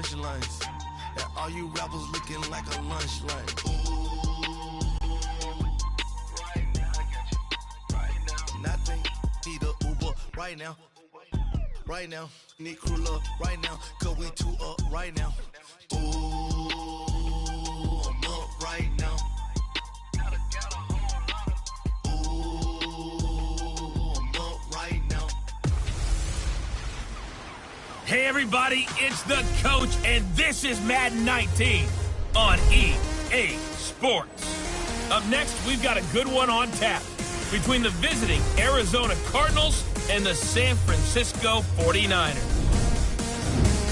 punchlines. And all you rappers looking like a lunch line. Right now, I got you. Right now. Nothing, need a Uber right now. Right now, need crew love right now. Cause we two up right now. Ooh, I'm up right now. Hey everybody, it's the Coach, and this is Madden 19 on EA Sports. Up next, we've got a good one on tap between the visiting Arizona Cardinals and the San Francisco 49ers.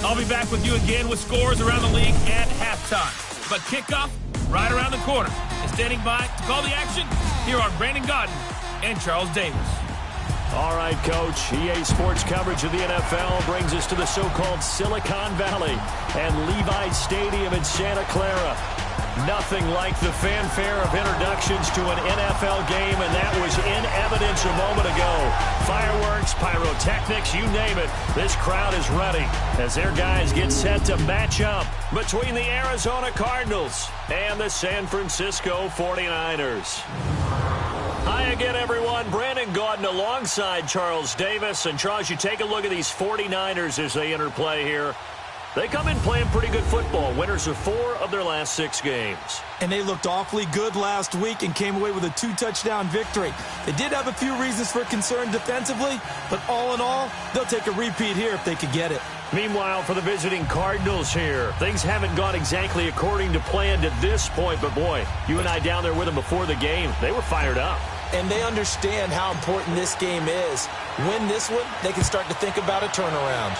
I'll be back with you again with scores around the league at halftime. But kickoff right around the corner. And standing by to call the action, here are Brandon Godden and Charles Davis. All right, Coach. EA Sports coverage of the NFL brings us to the so-called Silicon Valley and Levi Stadium in Santa Clara. Nothing like the fanfare of introductions to an NFL game, and that was in evidence a moment ago. Fireworks, pyrotechnics, you name it. This crowd is ready as their guys get set to match up between the Arizona Cardinals and the San Francisco 49ers. Hi again, everyone. Brandon Gaudin alongside Charles Davis. And, Charles, you take a look at these 49ers as they enter play here. They come in playing pretty good football. Winners of 4 of their last 6 games. And they looked awfully good last week and came away with a 2-touchdown victory. They did have a few reasons for concern defensively, but all in all, they'll take a repeat here if they could get it. Meanwhile, for the visiting Cardinals here, things haven't gone exactly according to plan to this point. But, boy, you and I down there with them before the game, they were fired up. And they understand how important this game is. Win this one, they can start to think about a turnaround.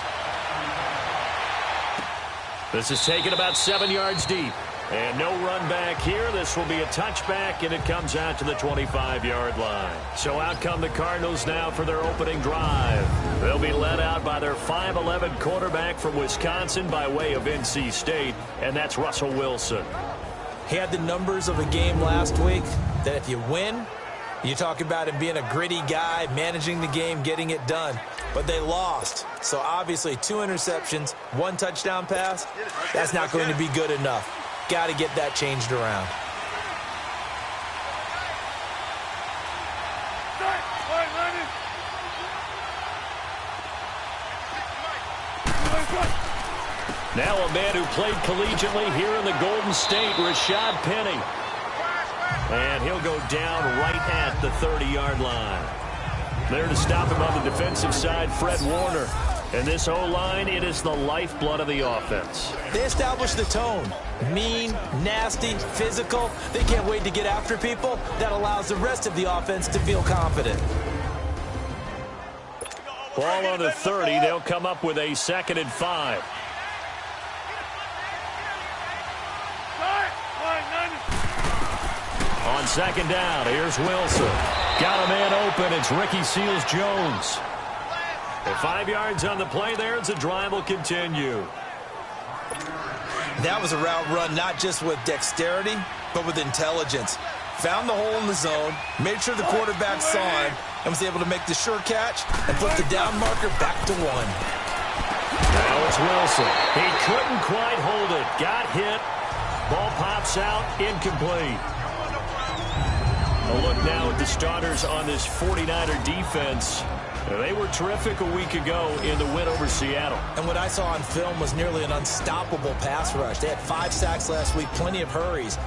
This is taken about 7 yards deep. And no run back here. This will be a touchback, and it comes out to the 25-yard line. So out come the Cardinals now for their opening drive. They'll be led out by their 5'11 quarterback from Wisconsin by way of NC State, and that's Russell Wilson. He had the numbers of a game last week that if you win, you talk about him being a gritty guy, managing the game, getting it done. But they lost. So obviously 2 interceptions, 1 touchdown pass, that's not going to be good enough. Got to get that changed around. Now a man who played collegiately here in the Golden State, Rashad Penny. And he'll go down right at the 30-yard line. There to stop him on the defensive side, Fred Warner. And this O-line, it is the lifeblood of the offense. They established the tone. Mean, nasty, physical. They can't wait to get after people. That allows the rest of the offense to feel confident. Ball on the 30. They'll come up with a 2nd and 5. On 2nd down, here's Wilson. Got a man open. It's Ricky Seals-Jones. 5 yards on the play there as the drive will continue. That was a route run not just with dexterity, but with intelligence. Found the hole in the zone, made sure the quarterback saw him, and was able to make the sure catch and put the down marker back to 1. Now it's Wilson. He couldn't quite hold it. Got hit. Ball pops out. Incomplete. A look now at the starters on this 49er defense. They were terrific a week ago in the win over Seattle. And what I saw on film was nearly an unstoppable pass rush. They had 5 sacks last week, plenty of hurries.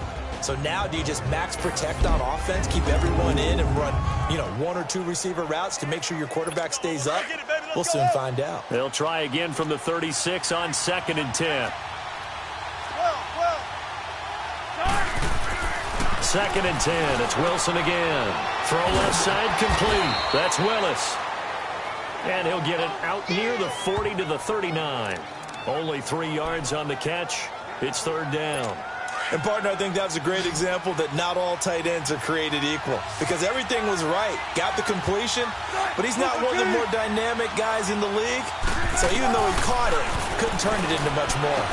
So now do you just max protect on offense, keep everyone in, and run, 1 or 2 receiver routes to make sure your quarterback stays up? We'll soon find out. They'll try again from the 36 on 2nd and 10. 2nd and 10. It's Wilson again. Throw left side complete. That's Willis. And he'll get it out near the 40 to the 39. Only 3 yards on the catch. It's 3rd down. And, partner, I think that was a great example that not all tight ends are created equal. Because everything was right. Got the completion, but he's not one of the more dynamic guys in the league. So even though he caught it, couldn't turn it into much more.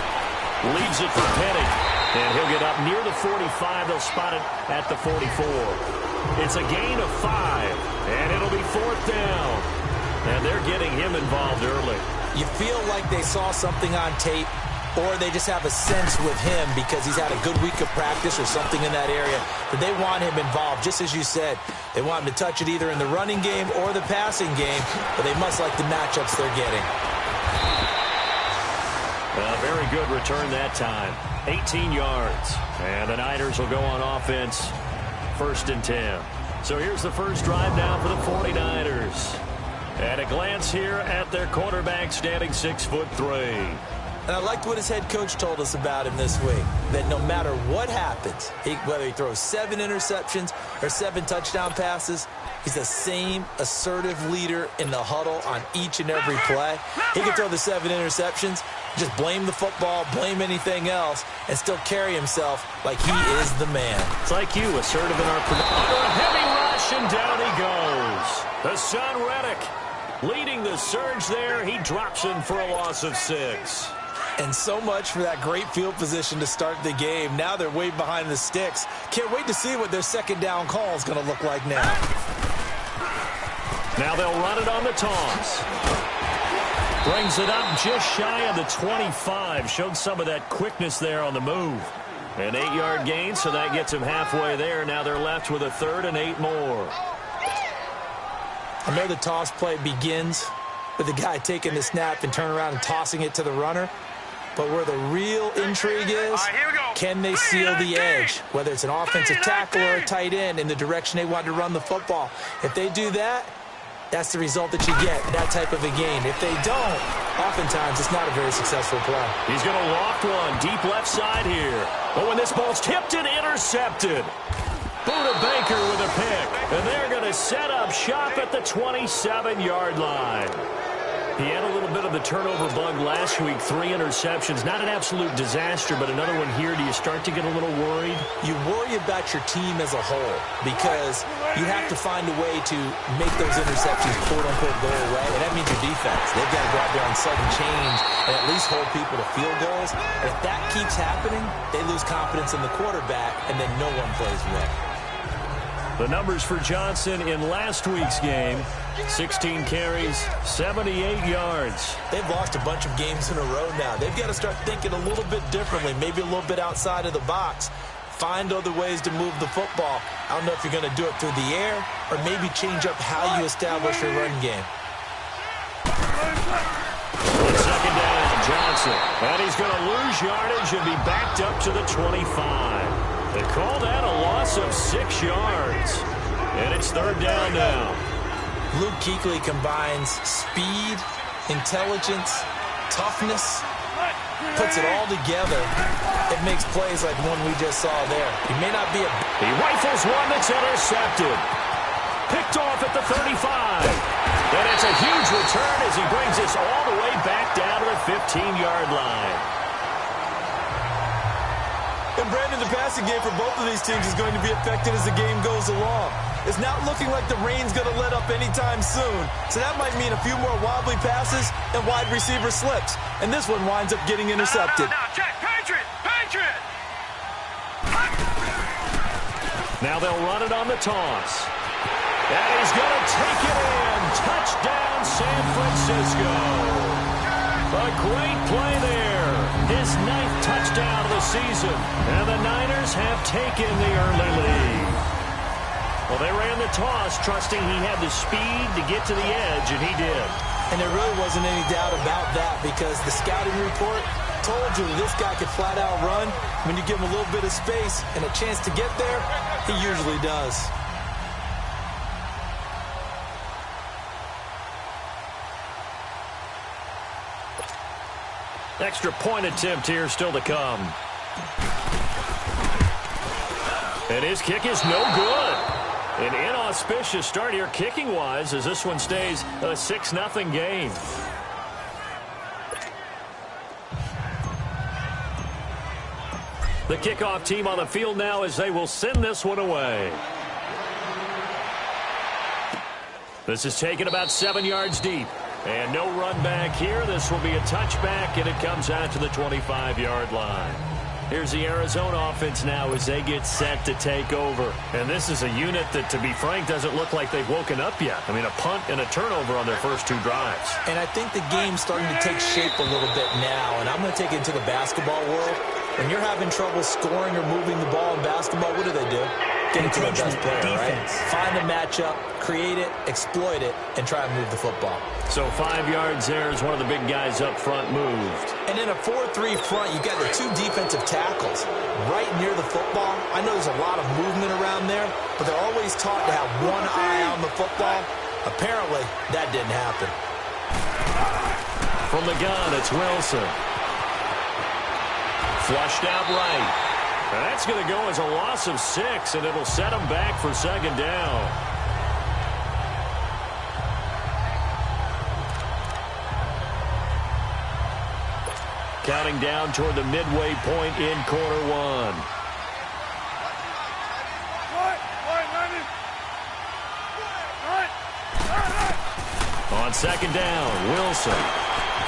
Leaves it for Penny. And he'll get up near the 45. They'll spot it at the 44. It's a gain of 5. And it'll be 4th down. And they're getting him involved early. You feel like they saw something on tape, or they just have a sense with him because he's had a good week of practice or something in that area that they want him involved. Just as you said, they want him to touch it either in the running game or the passing game, but they must like the matchups they're getting. A very good return that time. 18 yards. And the Niners will go on offense. 1st and 10. So here's the first drive now for the 49ers. And a glance here at their quarterback, standing 6'3". And I liked what his head coach told us about him this week, that no matter what happens, whether he throws 7 interceptions or 7 touchdown passes, he's the same assertive leader in the huddle on each and every play. He can throw the 7 interceptions, just blame the football, blame anything else, and still carry himself like he is the man. It's like you, assertive in our under a heavy rush, and down he goes. Hassan Reddick leading the surge there. He drops in for a loss of 6. And so much for that great field position to start the game. Now they're way behind the sticks. Can't wait to see what their second down call is going to look like now. Now they'll run it on the toss. Brings it up just shy of the 25. Showed some of that quickness there on the move. An 8-yard gain, so that gets him halfway there. Now they're left with a 3rd and 8 more. I know the toss play begins with the guy taking the snap and turning around and tossing it to the runner. But where the real intrigue is, can they seal the edge, whether it's an offensive tackle or a tight end, in the direction they want to run the football? If they do that, that's the result that you get, that type of a gain. If they don't, oftentimes it's not a very successful play. He's going to loft one deep left side here. But when this ball's tipped and intercepted, Buda Baker with a pick. And they're going to set up shop at the 27-yard line. He had a little bit of the turnover bug last week, 3 interceptions. Not an absolute disaster, but another one here. Do you start to get a little worried? You worry about your team as a whole because you have to find a way to make those interceptions, quote-unquote, go away. And that means your defense. They've got to go out there on sudden change and at least hold people to field goals. And if that keeps happening, they lose confidence in the quarterback, and then no one plays well. The numbers for Johnson in last week's game: 16 carries, 78 yards. They've lost a bunch of games in a row now. They've got to start thinking a little bit differently, maybe a little bit outside of the box. Find other ways to move the football. I don't know if you're going to do it through the air or maybe change up how you establish your run game. On 2nd down, Johnson. And he's going to lose yardage and be backed up to the 25. They call that a loss of 6 yards. And it's 3rd down now. Luke Kuechly combines speed, intelligence, toughness, puts it all together. It makes plays like one we just saw there. He may not be a... He rifles one that's intercepted. Picked off at the 35. And it's a huge return as he brings us all the way back down to the 15-yard line. And Brandon, the passing game for both of these teams is going to be affected as the game goes along. It's not looking like the rain's going to let up anytime soon. So that might mean a few more wobbly passes and wide receiver slips. And this one winds up getting intercepted. Now, check. Patriot! Now they'll run it on the toss. And he's going to take it in. Touchdown, San Francisco. A great play there. His 9th touchdown of the season. And the Niners have taken the early lead. Well, they ran the toss, trusting he had the speed to get to the edge, and he did. And there really wasn't any doubt about that because the scouting report told you this guy could flat out run. When you give him a little bit of space and a chance to get there, he usually does. Extra point attempt here still to come. And his kick is no good. An inauspicious start here kicking-wise as this one stays a 6-0 game. The kickoff team on the field now as they will send this one away. This is taken about 7 yards deep. And no run back here. This will be a touchback, and it comes out to the 25-yard line. Here's the Arizona offense now as they get set to take over. And this is a unit that, to be frank, doesn't look like they've woken up yet. I mean, a punt and a turnover on their first 2 drives. And I think the game's starting to take shape a little bit now. And I'm going to take it into the basketball world. When you're having trouble scoring or moving the ball in basketball, what do? Get it to the best player, right? Find a matchup, create it, exploit it, and try and move the football. So 5 yards there as one of the big guys up front moved. And in a 4-3 front, you got the 2 defensive tackles right near the football. I know there's a lot of movement around there, but they're always taught to have one eye on the football. Apparently, that didn't happen. From the gun, it's Wilson. Flushed out right. And that's going to go as a loss of 6, and it'll set them back for second down. Counting down toward the midway point in quarter 1. On second down, Wilson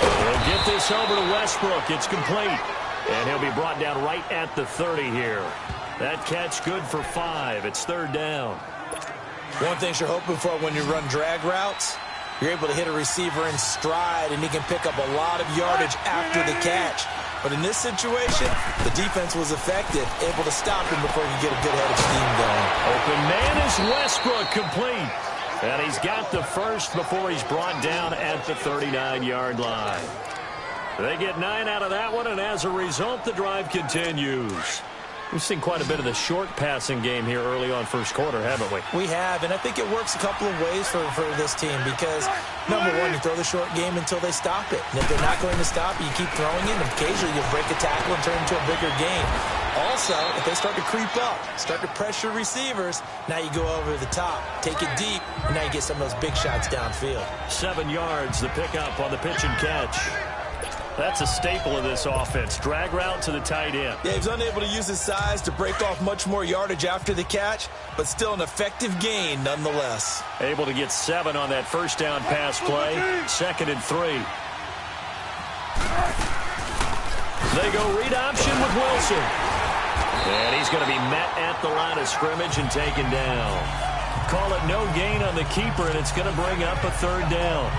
will get this over to Westbrook. It's complete. And he'll be brought down right at the 30 here. That catch good for 5. It's third down. One thing you're hoping for when you run drag routes, you're able to hit a receiver in stride, and he can pick up a lot of yardage after the catch. But in this situation, the defense was effective, able to stop him before he could get a good head of steam going. Open man is Westbrook, complete. And he's got the first before he's brought down at the 39-yard line. They get 9 out of that one, and as a result, the drive continues. We've seen quite a bit of the short passing game here early on first quarter, haven't we? We have, and I think it works a couple of ways for this team because, number one, you throw the short game until they stop it. And if they're not going to stop it, you keep throwing it, and occasionally you'll break a tackle and turn it into a bigger game. Also, if they start to creep up, start to pressure receivers, now you go over the top, take it deep, and now you get some of those big shots downfield. 7 yards, the pickup on the pitch and catch. That's a staple of this offense. Drag route to the tight end. Yeah, he's unable to use his size to break off much more yardage after the catch, but still an effective gain nonetheless. Able to get 7 on that first down pass play. 2nd and 3. They go read option with Wilson. And he's going to be met at the line of scrimmage and taken down. Call it no gain on the keeper, and it's going to bring up a third down.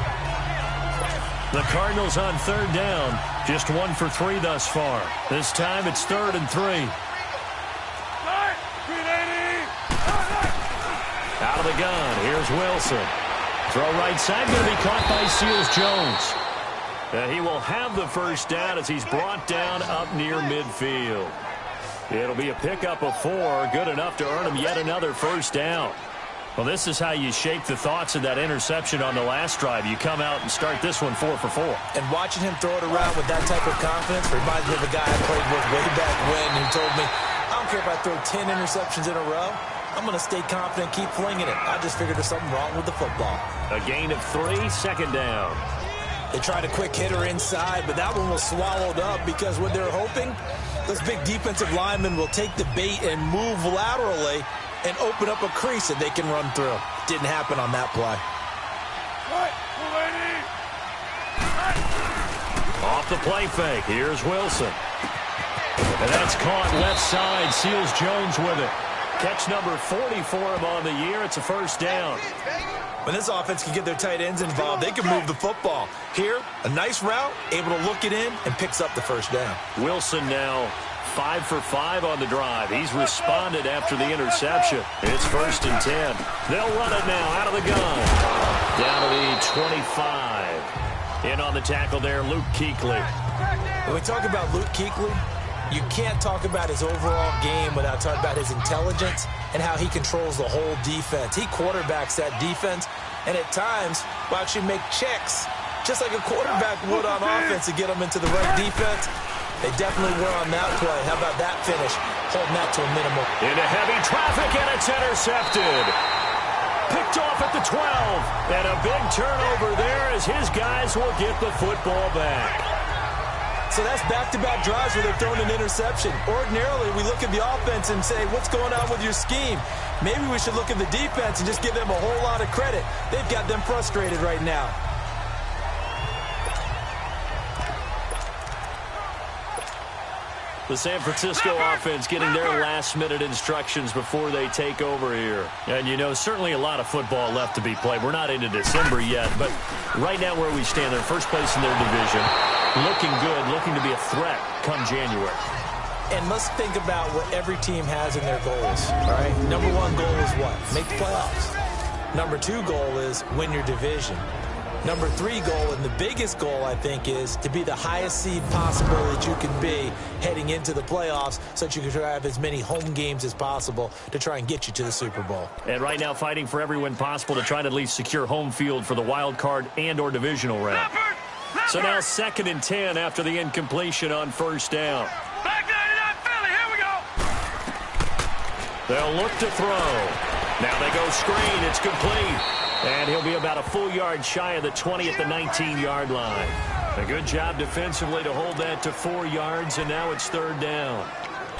The Cardinals on third down, just 1 for 3 thus far. This time it's 3rd and 3. Out of the gun, here's Wilson. Throw right side, going to be caught by Seals-Jones. And he will have the first down as he's brought down up near midfield. It'll be a pickup of 4, good enough to earn him yet another first down. Well, this is how you shake the thoughts of that interception on the last drive. You come out and start this one 4 for 4. And watching him throw it around with that type of confidence reminds me of a guy I played with way back when who told me, I don't care if I throw 10 interceptions in a row. I'm going to stay confident, keep flinging it. I just figured there's something wrong with the football. A gain of 3, second down. They tried a quick hitter inside, but that one was swallowed up because what they're hoping, those big defensive linemen will take the bait and move laterally and open up a crease that they can run through. Didn't happen on that play. Off the play fake, here's Wilson. And that's caught left side, Seals-Jones with it. Catch number 40 for him on the year. It's a first down. When this offense can get their tight ends involved, they can move the football. Here, a nice route, able to look it in, and picks up the first down. Wilson now 5 for 5 on the drive. He's responded after the interception. It's 1st and 10. They'll run it now out of the gun. Down to the 25. In on the tackle there, Luke Kuechly. When we talk about Luke Kuechly, you can't talk about his overall game without talking about his intelligence and how he controls the whole defense. He quarterbacks that defense, and at times will actually make checks, just like a quarterback would on offense to get them into the right defense. They definitely were on that play. How about that finish? Holding that to a minimum. Into heavy traffic, and it's intercepted. Picked off at the 12. And a big turnover there as his guys will get the football back. So that's back-to-back drives where they're throwing an interception. Ordinarily, we look at the offense and say, what's going on with your scheme? Maybe we should look at the defense and just give them a whole lot of credit. They've got them frustrated right now. The San Francisco offense getting their last-minute instructions before they take over here. And, you know, certainly a lot of football left to be played. We're not into December yet, but right now where we stand, they're first place in their division, looking good, looking to be a threat come January. And let's think about what every team has in their goals, all right? Number one goal is what? Make the playoffs. Number two goal is win your division. Number three goal, and the biggest goal, I think, is to be the highest seed possible that you can be heading into the playoffs so that you can have as many home games as possible to try and get you to the Super Bowl. And right now fighting for every win possible to try to at least secure home field for the wild card and or divisional round. So now 2nd and 10 after the incompletion on first down. Back 99 Philly, here we go. They'll look to throw. Now they go screen. It's complete. And he'll be about a full yard shy of the 20 at the 19-yard line. A good job defensively to hold that to 4 yards, and now it's 3rd down.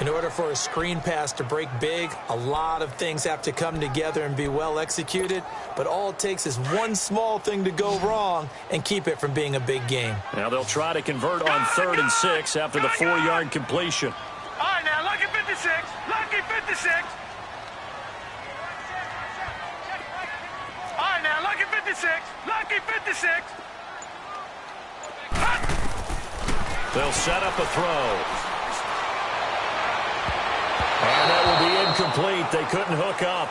In order for a screen pass to break big, a lot of things have to come together and be well executed, but all it takes is one small thing to go wrong and keep it from being a big game. Now they'll try to convert on 3rd and 6 after the 4-yard completion. All right, now, lucky 56. Lucky 56. All right, now, lucky 56. Lucky 56. They'll set up a throw. And that will be incomplete. They couldn't hook up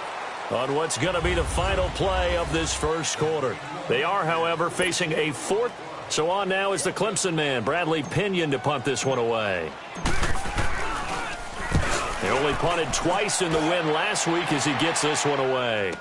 on what's going to be the final play of this first quarter. They are, however, facing a 4th. So on now is the Clemson man, Bradley Pinion, to punt this one away. They only punted twice in the win last week as he gets this one away.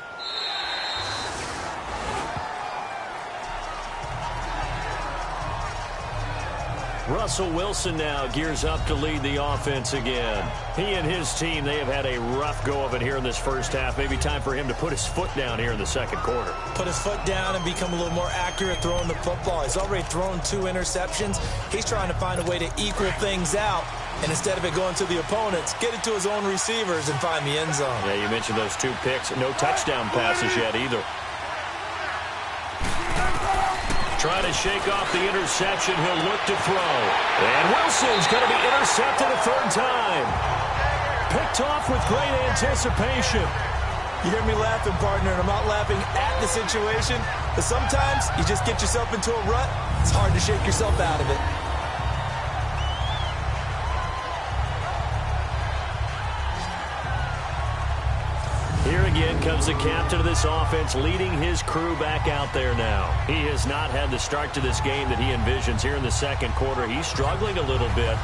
Russell Wilson now gears up to lead the offense again. He and his team, they have had a rough go of it here in this first half. Maybe time for him to put his foot down here in the second quarter. Put his foot down and become a little more accurate throwing the football. He's already thrown 2 interceptions. He's trying to find a way to equal things out. And instead of it going to the opponents, get it to his own receivers and find the end zone. Yeah, you mentioned those 2 picks. No touchdown passes yet either. Trying to shake off the interception. He'll look to throw. And Wilson's going to be intercepted a 3rd time. Picked off with great anticipation. You hear me laughing, partner, and I'm not laughing at the situation, but sometimes you just get yourself into a rut. It's hard to shake yourself out of it. Here again comes the captain of this offense, leading his crew back out there now. He has not had the start to this game that he envisions here in the second quarter. He's struggling a little bit,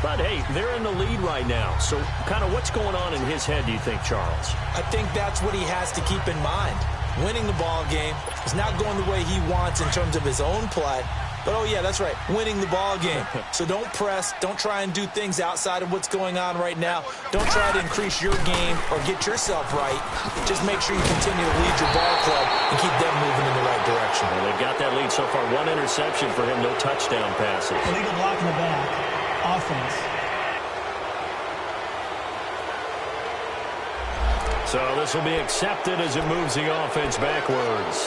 but hey, they're in the lead right now. So kind of what's going on in his head, do you think, Charles? I think that's what he has to keep in mind. Winning the ball game is not going the way he wants in terms of his own play. But, oh, yeah, that's right, winning the ball game. So don't press. Don't try and do things outside of what's going on right now. Don't try to increase your game or get yourself right. Just make sure you continue to lead your ball club and keep them moving in the right direction. Well, they've got that lead so far. 1 interception for him, no touchdown passes. Illegal block in the back. Offense. So this will be accepted as it moves the offense backwards.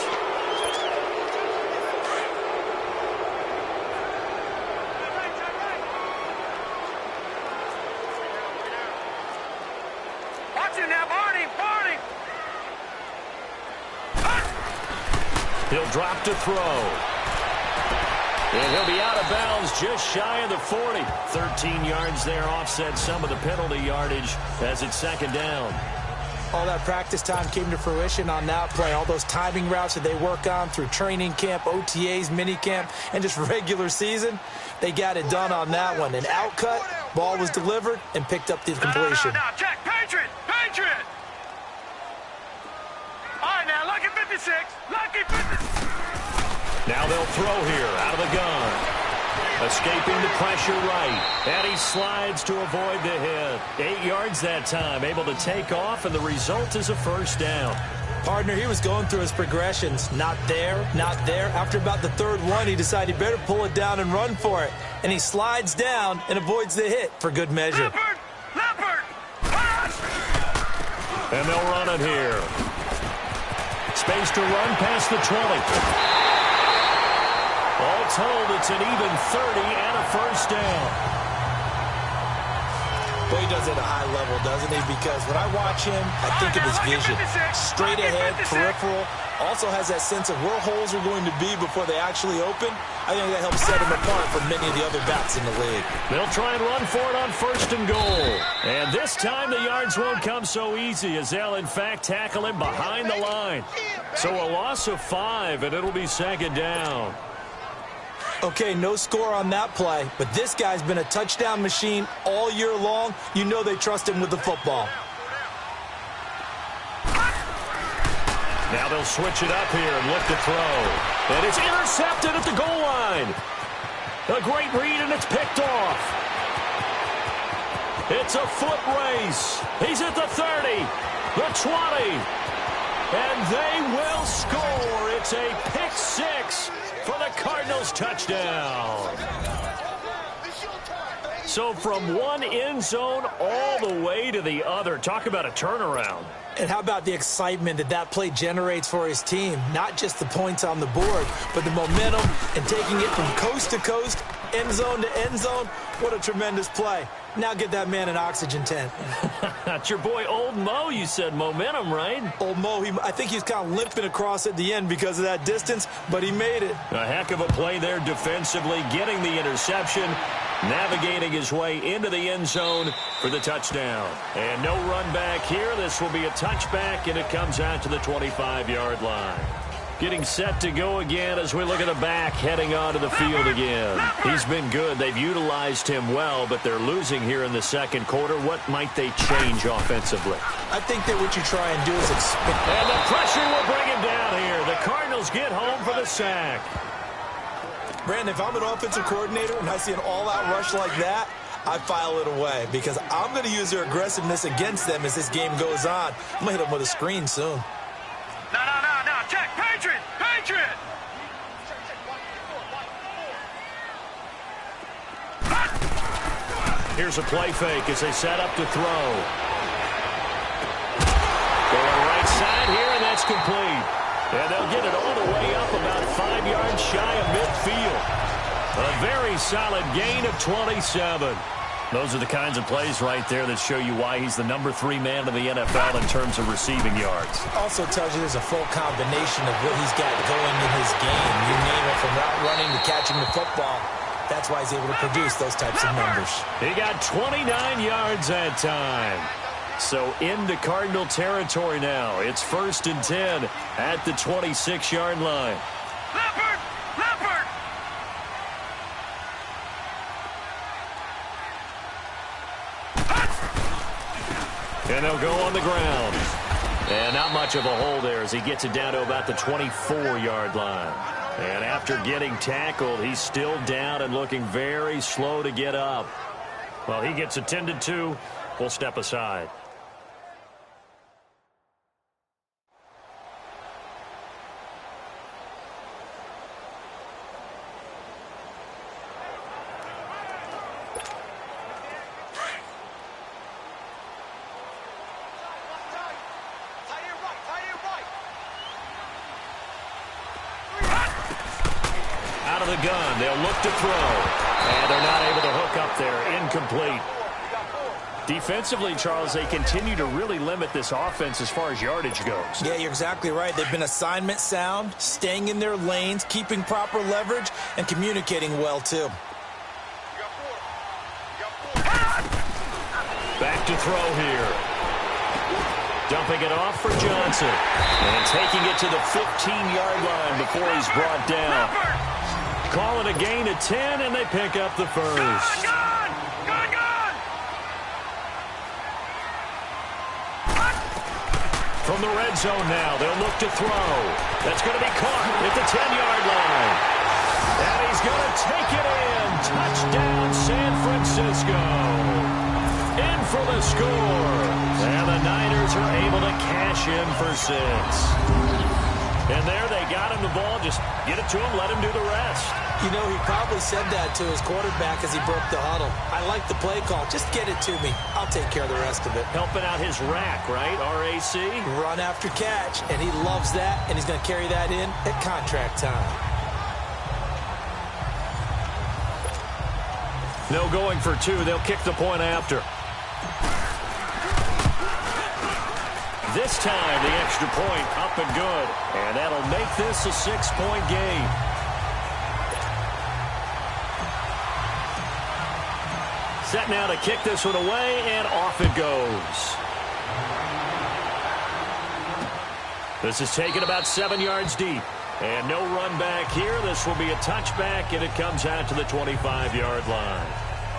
He'll drop to throw. And he'll be out of bounds just shy of the 40. 13 yards there, offset some of the penalty yardage as it's 2nd down. All that practice time came to fruition on that play. All those timing routes that they work on through training camp, OTAs, minicamp, and just regular season, they got it done on that one. An outcut, ball was delivered, and picked up the completion. Now, check. Patriot! Patriot! All right, now, lucky 56. Lucky 56. Now they'll throw here out of the gun. Escaping the pressure right. And he slides to avoid the hit. 8 yards that time. Able to take off, and the result is a 1st down. Partner, he was going through his progressions. Not there, not there. After about the 3rd one, he decided he better pull it down and run for it. And he slides down and avoids the hit for good measure. Leopard! Pass! And they'll run it here. Space to run past the 20. All told, it's an even 30 and a 1st down. Well, he does it at a high level, doesn't he? Because when I watch him, I think of his vision. Straight ahead, peripheral. Also has that sense of where holes are going to be before they actually open. I think that helps set him apart from many of the other backs in the league. They'll try and run for it on 1st and goal. And this time the yards won't come so easy as they'll, in fact, tackle him behind the line. So a loss of 5, and it'll be 2nd down. Okay, no score on that play, but this guy's been a touchdown machine all year long. You know they trust him with the football. Now they'll switch it up here and look to throw. And it's intercepted at the goal line. A great read, and it's picked off. It's a foot race. He's at the 30, the 20, and they will score. It's a pick 6 for the Cardinals touchdown. So from one end zone all the way to the other. Talk about a turnaround. And how about the excitement that play generates for his team? Not just the points on the board, but the momentum and taking it from coast to coast, end zone to end zone. What a tremendous play. Now get that man an oxygen tent. That's your boy Old Mo. You said momentum, right? Old Mo, I think he's kind of limping across at the end because of that distance, but he made it. A heck of a play there defensively, getting the interception, navigating his way into the end zone for the touchdown. And no run back here. This will be a touchback, and it comes out to the 25-yard line. Getting set to go again as we look at the back heading onto the field again. He's been good. They've utilized him well, but they're losing here in the 2nd quarter. What might they change offensively? I think that what you try and do is expect. And the pressure will bring him down here. The Cardinals get home for the sack. Brandon, if I'm an offensive coordinator and I see an all-out rush like that, I file it away because I'm going to use their aggressiveness against them as this game goes on. I'm going to hit them with a screen soon. No. Check. Patriot. Here's a play fake as they set up to throw. Going right side here, and that's complete. And they'll get it all the way up about 5 yards shy of midfield. A very solid gain of 27. Those are the kinds of plays right there that show you why he's the number 3 man in the NFL in terms of receiving yards. Also tells you there's a full combination of what he's got going in his game. You name it, from route running to catching the football. That's why he's able to produce those types of numbers. He got 29 yards that time. So into Cardinal territory now. It's 1st and 10 at the 26-yard line. Leopard! And they'll go on the ground. And not much of a hole there as he gets it down to about the 24-yard line. And after getting tackled, he's still down and looking very slow to get up. Well, he gets attended to. We'll step aside. Out of the gun, they'll look to throw. And they're not able to hook up there. Incomplete. Defensively, Charles, they continue to really limit this offense as far as yardage goes. Yeah, you're exactly right. They've been assignment sound, staying in their lanes, keeping proper leverage, and communicating well, too. Back to throw here. Dumping it off for Johnson. And taking it to the 15-yard line before he's brought down. Call it a gain of 10, and they pick up the first. Gone! From the red zone now, they'll look to throw. That's going to be caught at the 10-yard line. And he's going to take it in. Touchdown, San Francisco. In for the score. And the Niners are able to cash in for 6. And there they got him the ball. Just get it to him, let him do the rest. You know, he probably said that to his quarterback as he broke the huddle. I like the play call. Just get it to me. I'll take care of the rest of it. Helping out his rack, right? RAC? Run after catch. And he loves that, and he's going to carry that in at contract time. No going for 2. They'll kick the point after. This time, the extra point up and good. And that'll make this a 6-point game. Set now to kick this one away, and off it goes. This is taken about 7 yards deep. And no run back here. This will be a touchback, and it comes out to the 25-yard line.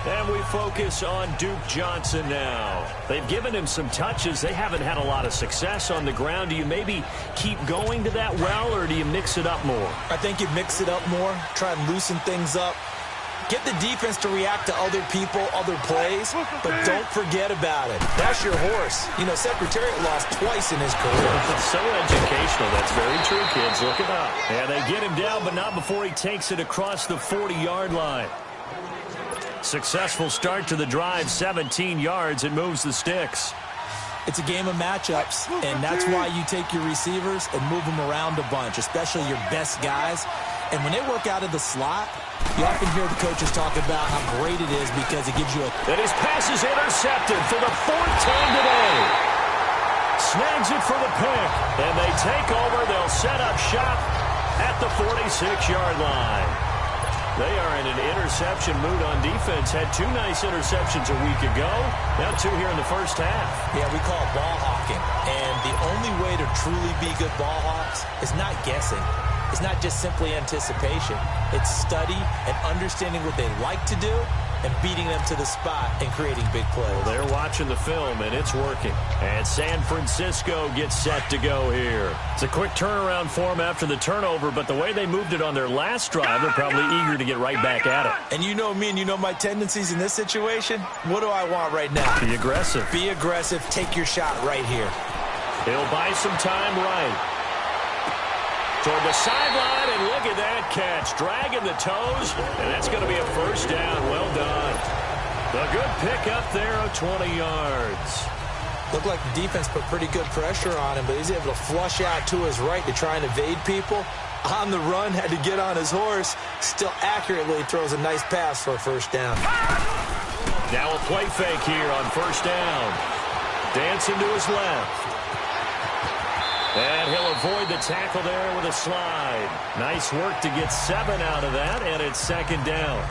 And we focus on Duke Johnson now. They've given him some touches. They haven't had a lot of success on the ground. Do you maybe keep going to that well, or do you mix it up more? I think you mix it up more, try and loosen things up. Get the defense to react to other people, other plays, but don't forget about it. That's your horse. You know, Secretariat lost twice in his career. So educational. That's very true, kids. Look it up. And they get him down, but not before he takes it across the 40-yard line. Successful start to the drive, 17 yards. It moves the sticks. It's a game of matchups, and that's why you take your receivers and move them around a bunch, especially your best guys. And when they work out of the slot, you often hear the coaches talk about how great it is because it gives you a... And his pass is intercepted for the 4th time today. Snags it for the pick, and they take over. They'll set up shop at the 46-yard line. They are in an interception mood on defense. Had 2 nice interceptions a week ago. Now 2 here in the first half. Yeah, we call it ball hawking. And the only way to truly be good ball hawks is not guessing. It's not just simply anticipation. It's study and understanding what they like to do and beating them to the spot and creating big plays. Well, they're watching the film, and it's working. And San Francisco gets set to go here. It's a quick turnaround for them after the turnover, but the way they moved it on their last drive, they're probably eager to get right back at it. And you know me and you know my tendencies in this situation. What do I want right now? Be aggressive. Be aggressive. Take your shot right here. He'll buy some time right. Toward the sideline, and look at that catch. Dragging the toes, and that's going to be a first down. Well done. A good pick up there of 20 yards. Looked like the defense put pretty good pressure on him, but he's able to flush out to his right to try and evade people. On the run, had to get on his horse. Still accurately throws a nice pass for a first down. Now a play fake here on first down. Dancing to his left. And he'll avoid the tackle there with a slide. Nice work to get 7 out of that, and it's second down.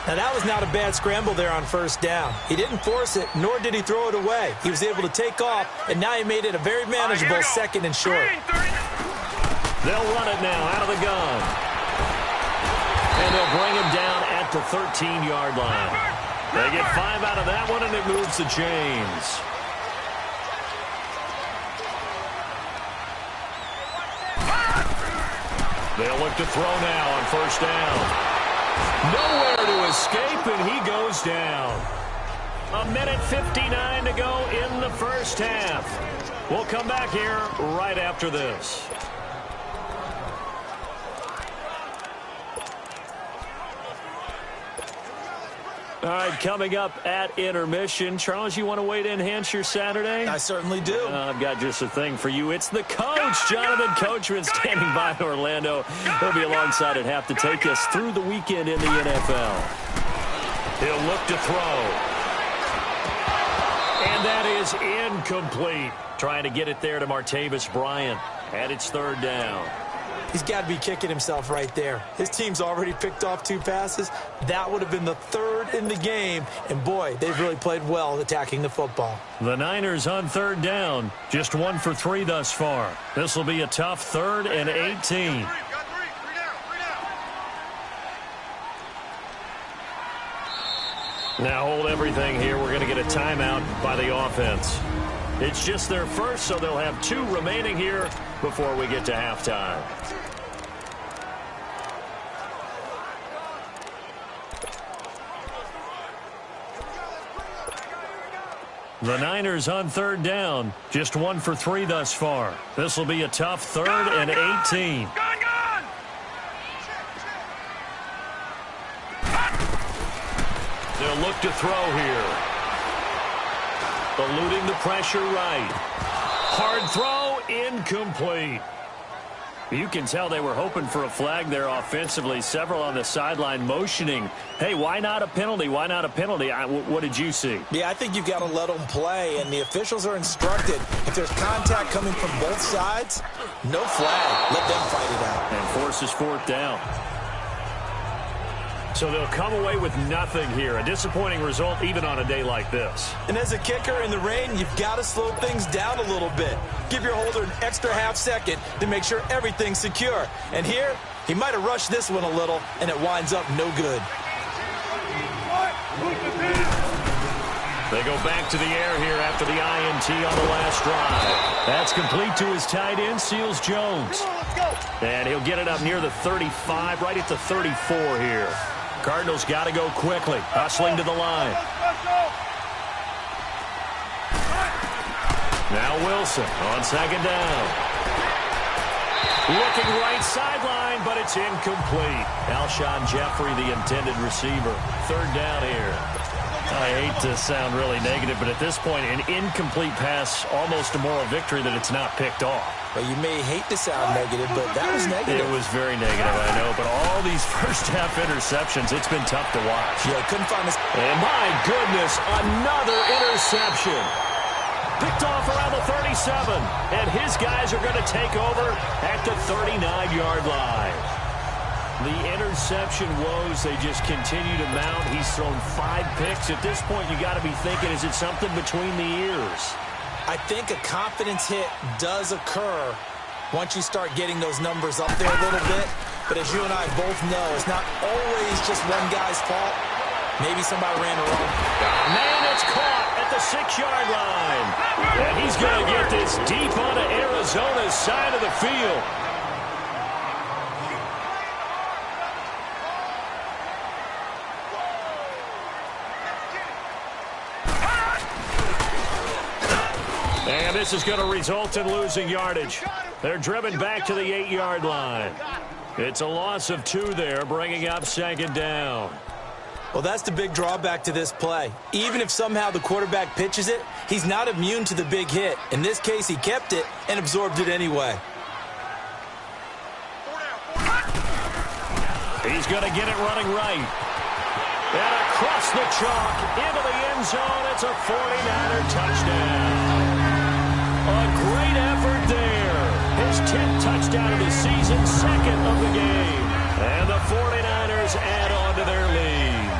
Now, that was not a bad scramble there on first down. He didn't force it, nor did he throw it away. He was able to take off, and now he made it a very manageable 2nd and short. They'll run it now out of the gun. And they'll bring him down at the 13-yard line. They get 5 out of that one, and it moves the chains. They'll look to throw now on first down. Nowhere to escape, and he goes down. 1:59 to go in the first half. We'll come back here right after this. All right, coming up at intermission. Charles, you want to wait to enhance your Saturday? I certainly do. I've got just a thing for you. It's the coach, Jonathan Coachman, standing by in Orlando. He'll be alongside at half to take us through the weekend in the NFL. He'll look to throw. And that is incomplete. Trying to get it there to Martavis Bryant. And it's 3rd down. He's got to be kicking himself right there. His team's already picked off 2 passes. That would have been the 3rd in the game. And, boy, they've really played well attacking the football. The Niners on 3rd down. Just 1 for 3 thus far. This will be a tough 3rd and 18. Now hold everything here. We're going to get a timeout by the offense. It's just their first, so they'll have 2 remaining here before we get to halftime. The Niners on 3rd down. Just 1 for 3 thus far. This will be a tough 3rd and 18. They'll look to throw here. Eluding the pressure right. Hard throw, incomplete. You can tell they were hoping for a flag there offensively. Several on the sideline motioning, hey, why not a penalty? Why not a penalty? What did you see? Yeah, I think you've got to let them play, and the officials are instructed. If there's contact coming from both sides, no flag. Let them fight it out. And forces fourth down. So they'll come away with nothing here. A disappointing result even on a day like this. And as a kicker in the rain, you've got to slow things down a little bit. Give your holder an extra half second to make sure everything's secure. And here, he might have rushed this one a little, and it winds up no good. They go back to the air here after the INT on the last drive. That's complete to his tight end, Seals Jones. And he'll get it up near the 35, right at the 34 here. Cardinals got to go quickly, hustling to the line. Now Wilson on second down. Looking right sideline, but it's incomplete. Alshon Jeffrey, the intended receiver. Third down here. I hate to sound really negative, but at this point, an incomplete pass, almost a moral victory that it's not picked off. Well, you may hate to sound negative, but that was negative. It was very negative, I know. But all these first-half interceptions, it's been tough to watch. Yeah, couldn't find this. And my goodness, another interception. Picked off around the 37. And his guys are going to take over at the 39-yard line. The interception woes, they just continue to mount. He's thrown 5 picks. At this point, you got to be thinking, is it something between the ears? I think a confidence hit does occur once you start getting those numbers up there a little bit. But as you and I both know, it's not always just one guy's fault. Maybe somebody ran wrong. Man, it's caught at the 6-yard line. And he's going to get this deep onto Arizona's side of the field. And this is going to result in losing yardage. They're driven back to the 8-yard line. It's a loss of 2 there, bringing up second down. Well, that's the big drawback to this play. Even if somehow the quarterback pitches it, he's not immune to the big hit. In this case, he kept it and absorbed it anyway. He's going to get it running right. And across the chalk, into the end zone, it's a 49er touchdown. A great effort there. His 10th touchdown of the season, 2nd of the game. And the 49ers add on to their lead.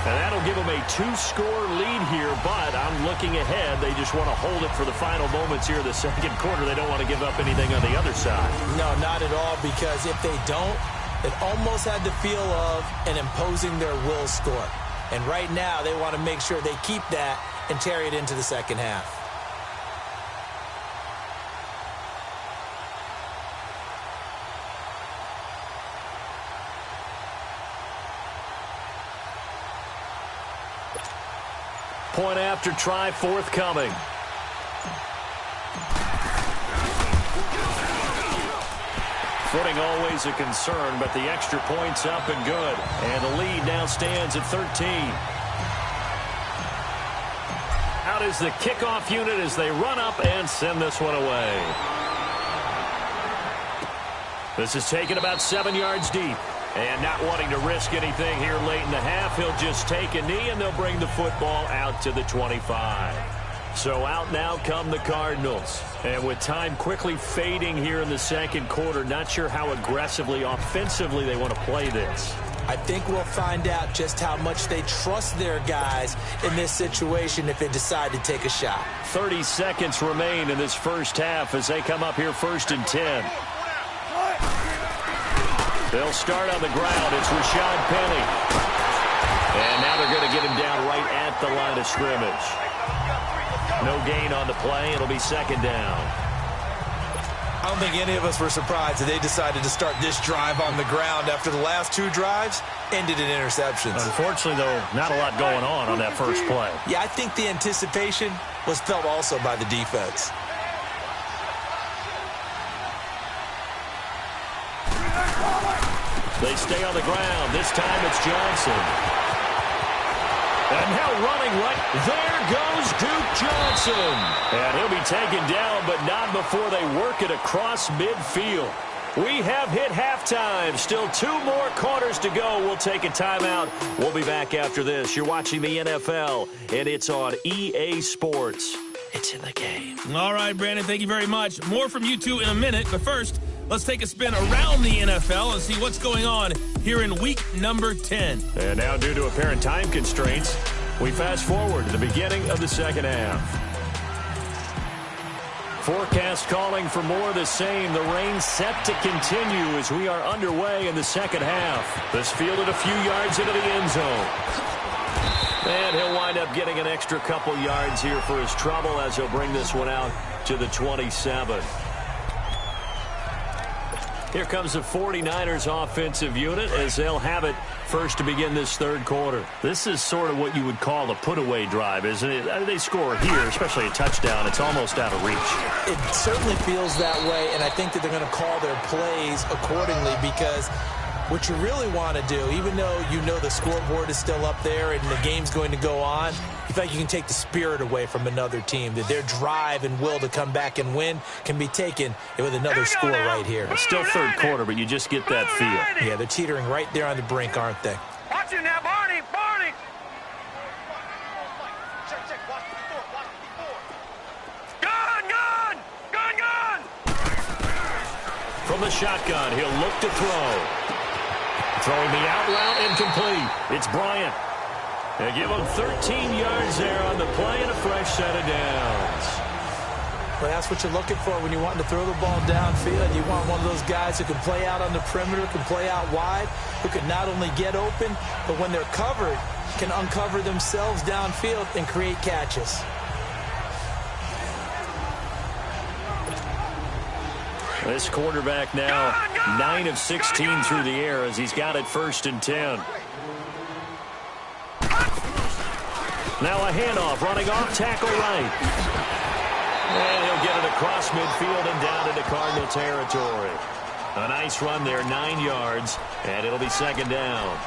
And that'll give them a 2-score lead here, but I'm looking ahead. They just want to hold it for the final moments here of the second quarter. They don't want to give up anything on the other side. No, not at all, because if they don't, it almost had the feel of an imposing their will score. And right now, they want to make sure they keep that and carry it into the second half. Point after try forthcoming. Footing always a concern, but the extra point's up and good. And the lead now stands at 13. Out is the kickoff unit as they run up and send this one away. This is taken about 7 yards deep. And not wanting to risk anything here late in the half, he'll just take a knee and they'll bring the football out to the 25. So out now come the Cardinals. And with time quickly fading here in the second quarter, not sure how aggressively, offensively they want to play this. I think we'll find out just how much they trust their guys in this situation if they decide to take a shot. 30 seconds remain in this first half as they come up here 1st and 10. They'll start on the ground. It's Rashad Penny. And now they're going to get him down right at the line of scrimmage. No gain on the play. It'll be second down. I don't think any of us were surprised that they decided to start this drive on the ground after the last 2 drives ended in interceptions. Unfortunately, though, not a lot going on that first play. Yeah, I think the anticipation was felt also by the defense. They stay on the ground. This time it's Johnson. And now running right, there goes Duke Johnson. And he'll be taken down, but not before they work it across midfield. We have hit halftime. Still 2 more quarters to go. We'll take a timeout. We'll be back after this. You're watching the NFL, and it's on EA Sports. It's in the game. All right, Brandon, thank you very much. More from you two in a minute, but first, let's take a spin around the NFL and see what's going on here in week number 10. And now, due to apparent time constraints, we fast forward to the beginning of the second half. Forecast calling for more of the same. The rain set to continue as we are underway in the second half. This fielded a few yards into the end zone. And he'll wind up getting an extra couple yards here for his trouble as he'll bring this one out to the 27. Here comes the 49ers offensive unit as they'll have it first to begin this third quarter. This is sort of what you would call a put-away drive, isn't it? They score here, especially a touchdown. It's almost out of reach. It certainly feels that way, and I think that they're going to call their plays accordingly because what you really want to do, even though you know the scoreboard is still up there and the game's going to go on, you feel like you can take the spirit away from another team, that their drive and will to come back and win can be taken with another score right here. It's still third quarter, but you just get that feel. Yeah, they're teetering right there on the brink, aren't they? Watch it now, Barney! Barney! Check. Watch the Gun! From the shotgun, he'll look to throw. Throwing the out route incomplete. It's Bryant. They give him 13 yards there on the play and a fresh set of downs. Well, that's what you're looking for when you're wanting to throw the ball downfield. You want one of those guys who can play out on the perimeter, can play out wide, who can not only get open, but when they're covered, can uncover themselves downfield and create catches. This quarterback now 9 of 16 through the air as he's got it 1st and 10. Now a handoff running off tackle right. And he'll get it across midfield and down into Cardinal territory. A nice run there, 9 yards, and it'll be 2nd down.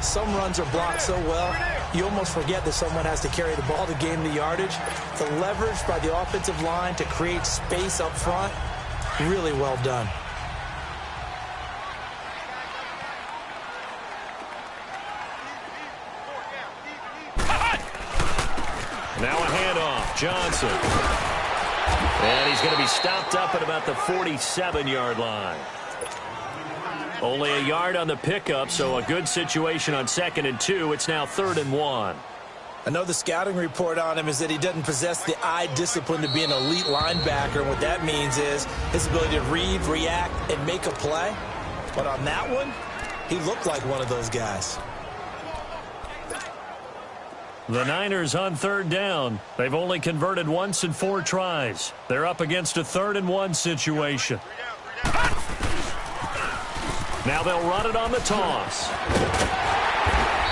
Some runs are blocked so well, you almost forget that someone has to carry the ball to gain the yardage. The leverage by the offensive line to create space up front, really well done. Now a handoff, Johnson. And he's going to be stopped up at about the 47-yard line. Only a yard on the pickup, so a good situation on 2nd and 2. It's now 3rd and 1. I know the scouting report on him is that he doesn't possess the eye discipline to be an elite linebacker. And what that means is his ability to read, react, and make a play. But on that one, he looked like one of those guys. The Niners on 3rd down. They've only converted once in 4 tries. They're up against a 3rd and 1 situation. Now they'll run it on the toss.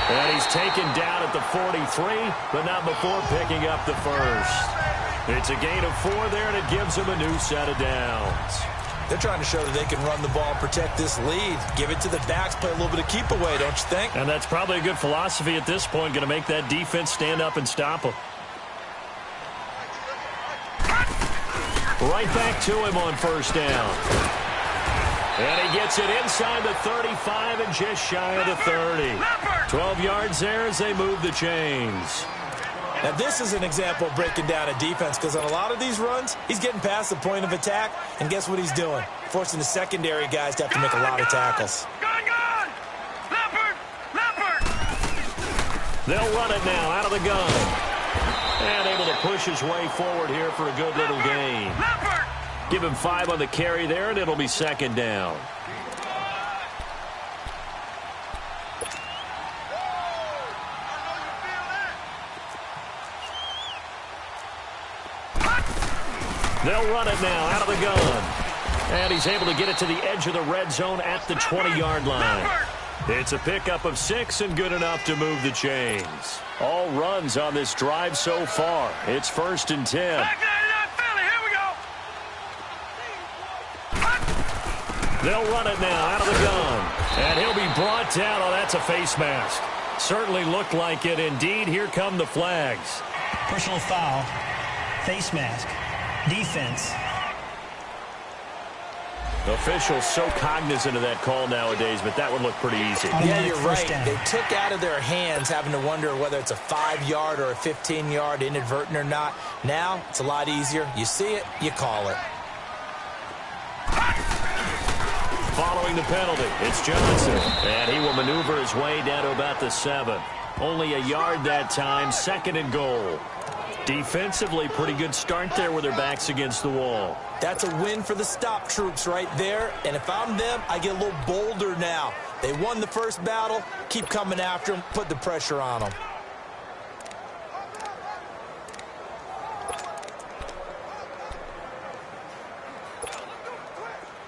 And he's taken down at the 43, but not before picking up the 1st. It's a gain of 4 there, and it gives him a new set of downs. They're trying to show that they can run the ball and protect this lead. Give it to the backs, play a little bit of keep away, don't you think? And that's probably a good philosophy at this point, going to make that defense stand up and stop him. Right back to him on 1st down. And he gets it inside the 35 and just shy of the 30. 12 yards there as they move the chains. Now, this is an example of breaking down a defense because on a lot of these runs, he's getting past the point of attack, and guess what he's doing? Forcing the secondary guys to have to make a lot of tackles. They'll run it now out of the gun. And able to push his way forward here for a good little gain. Give him 5 on the carry there, and it'll be 2nd down. They'll run it now out of the gun. And he's able to get it to the edge of the red zone at the 20-yard line. It's a pickup of 6 and good enough to move the chains. All runs on this drive so far. It's 1st and 10. They'll run it now out of the gun. And he'll be brought down. Oh, that's a face mask. Certainly looked like it. Indeed, here come the flags. Personal foul. Face mask. Defense. Officials so cognizant of that call nowadays, but that would look pretty easy. Yeah, you're right. They took out of their hands having to wonder whether it's a 5-yard or a 15-yard, inadvertent or not. Now, it's a lot easier. You see it, you call it. Following the penalty, it's Johnson, and he will maneuver his way down to about the 7. Only a yard that time, 2nd and goal. Defensively, pretty good start there with their backs against the wall. That's a win for the stop troops right there, and if I'm them, I get a little bolder now. They won the first battle, keep coming after them, put the pressure on them.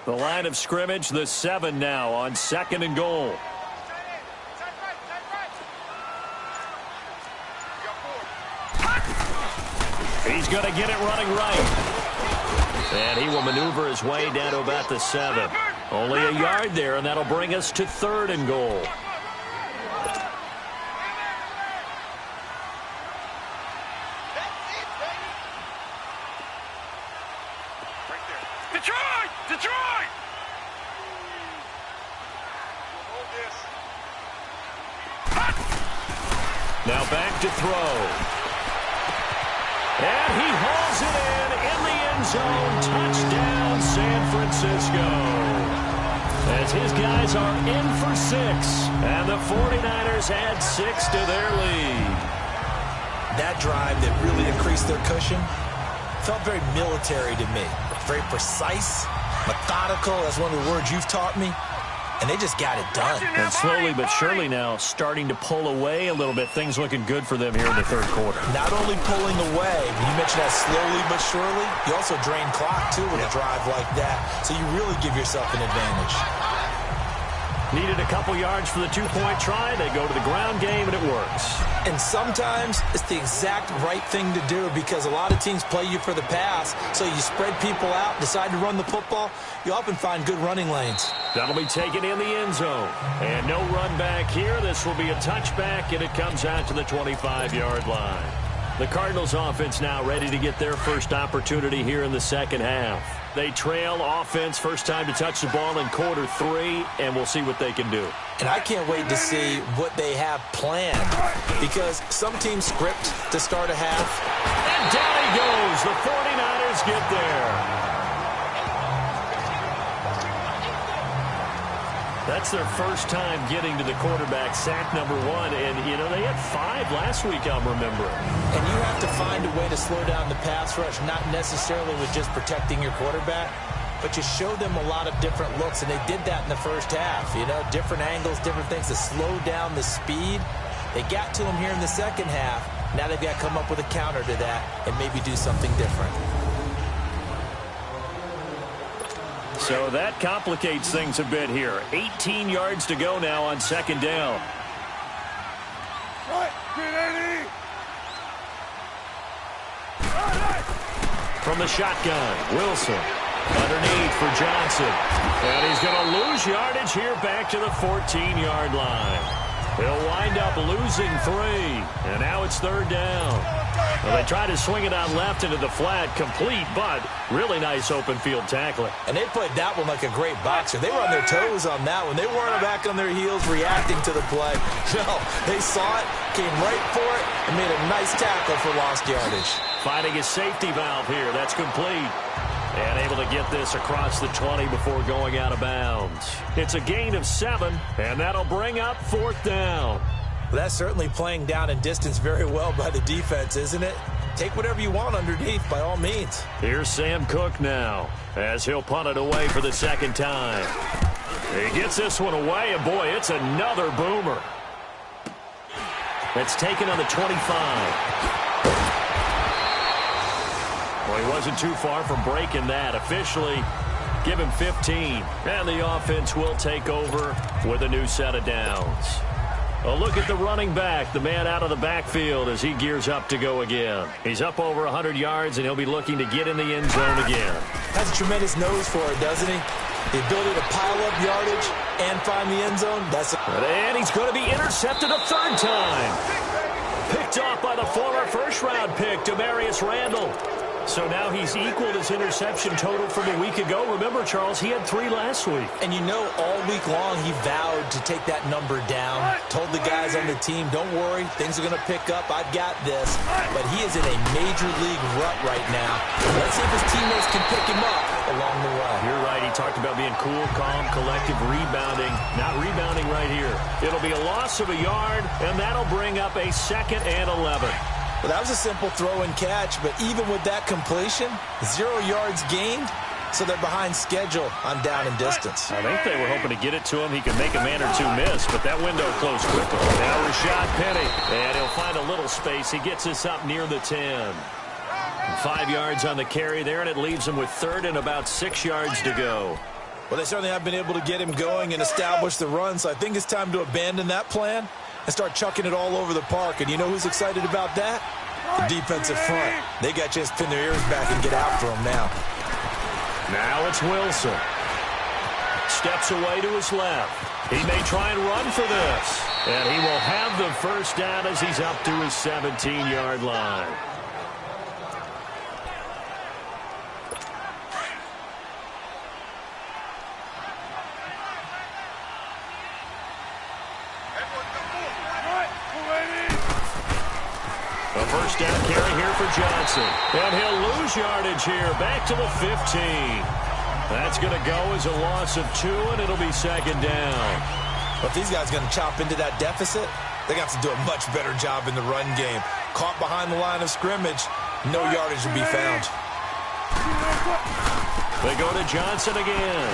The line of scrimmage, the 7 now on 2nd and goal. He's going to get it running right. And he will maneuver his way down to about the 7. Only a yard there, and that'll bring us to 3rd and goal. Detroit! Detroit! Now back to throw. And he hauls it in the end zone. Touchdown, San Francisco. As his guys are in for 6. And the 49ers add 6 to their lead. That drive that really increased their cushion felt very military to me. Very precise, methodical. That's one of the words you've taught me. And they just got it done. And slowly but surely now starting to pull away a little bit. Things looking good for them here in the 3rd quarter. Not only pulling away, when you mentioned that slowly but surely, you also drain clock, too, with a drive like that. So you really give yourself an advantage. Needed a couple yards for the 2-point try. They go to the ground game, and it works. And sometimes it's the exact right thing to do because a lot of teams play you for the pass. So you spread people out, decide to run the football. You often find good running lanes. That'll be taken in the end zone. And no run back here. This will be a touchback, and it comes out to the 25-yard line. The Cardinals offense now ready to get their first opportunity here in the 2nd half. They trail offense, first time to touch the ball in quarter 3, and we'll see what they can do. And I can't wait to see what they have planned because some teams script to start a half. And down he goes. The 49ers get there. That's their first time getting to the quarterback, sack number 1. And, you know, they had 5 last week, I'm remembering. And you have to find a way to slow down the pass rush, not necessarily with just protecting your quarterback, but you show them a lot of different looks, and they did that in the first half. You know, different angles, different things to slow down the speed. They got to him here in the 2nd half. Now they've got to come up with a counter to that and maybe do something different. So that complicates things a bit here. 18 yards to go now on 2nd down. From the shotgun, Wilson. Underneath for Johnson. And he's going to lose yardage here back to the 14-yard line. He'll wind up losing 3. And now it's 3rd down. Well, they try to swing it out left into the flat, complete, but really nice open field tackling. And they played that one like a great boxer. They were on their toes on that one. They weren't back on their heels reacting to the play. No, they saw it, came right for it, and made a nice tackle for lost yardage. Finding a safety valve here. That's complete. And able to get this across the 20 before going out of bounds. It's a gain of 7, and that'll bring up 4th down. Well, that's certainly playing down in distance very well by the defense, isn't it? Take whatever you want underneath, by all means. Here's Sam Cook now, as he'll punt it away for the 2nd time. He gets this one away, and boy, it's another boomer. It's taken on the 25. Well, he wasn't too far from breaking that. Officially, give him 15. And the offense will take over with a new set of downs. A look at the running back, the man out of the backfield as he gears up to go again. He's up over 100 yards, and he'll be looking to get in the end zone again. Has a tremendous nose for it, doesn't he? The ability to pile up yardage and find the end zone, And he's going to be intercepted a third time. Picked off by the former first-round pick, Demarius Randall. So now he's equaled his interception total from a week ago. Remember, Charles, he had 3 last week. And you know, all week long he vowed to take that number down. Told the guys on the team, don't worry, things are going to pick up. I've got this. But he is in a major league rut right now. Let's see if his teammates can pick him up along the way. You're right. He talked about being cool, calm, collective, rebounding. Not rebounding right here. It'll be a loss of a yard, and that'll bring up a 2nd and 11. Well, that was a simple throw and catch, but even with that completion, 0 yards gained, so they're behind schedule on down and distance. I think they were hoping to get it to him. He could make a man or 2 miss, but that window closed quickly. Now Rashad Penny, and he'll find a little space. He gets us up near the 10. 5 yards on the carry there, and it leaves him with 3rd and about 6 yards to go. Well, they certainly have been able to get him going and establish the run, so I think it's time to abandon that plan and start chucking it all over the park. And you know who's excited about that? The defensive front. They got to just pin their ears back and get after him now. Now it's Wilson. Steps away to his left. He may try and run for this. And he will have the first down as he's up to his 17-yard line. A first down carry here for Johnson. And he'll lose yardage here. Back to the 15. That's going to go as a loss of 2, and it'll be 2nd down. But if these guys are going to chop into that deficit, they got to do a much better job in the run game. Caught behind the line of scrimmage, no yardage to be found. They go to Johnson again.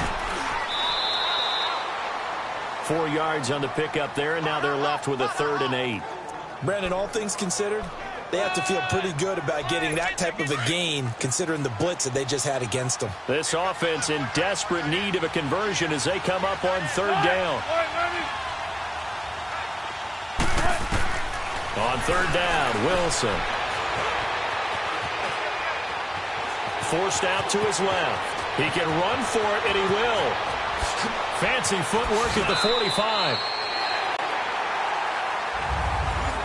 4 yards on the pickup there, and now they're left with a 3rd and 8. Brandon, all things considered, they have to feel pretty good about getting that type of a gain, considering the blitz that they just had against them. This offense in desperate need of a conversion as they come up on 3rd down. On 3rd down, Wilson. Forced out to his left. He can run for it, and he will. Fancy footwork at the 45.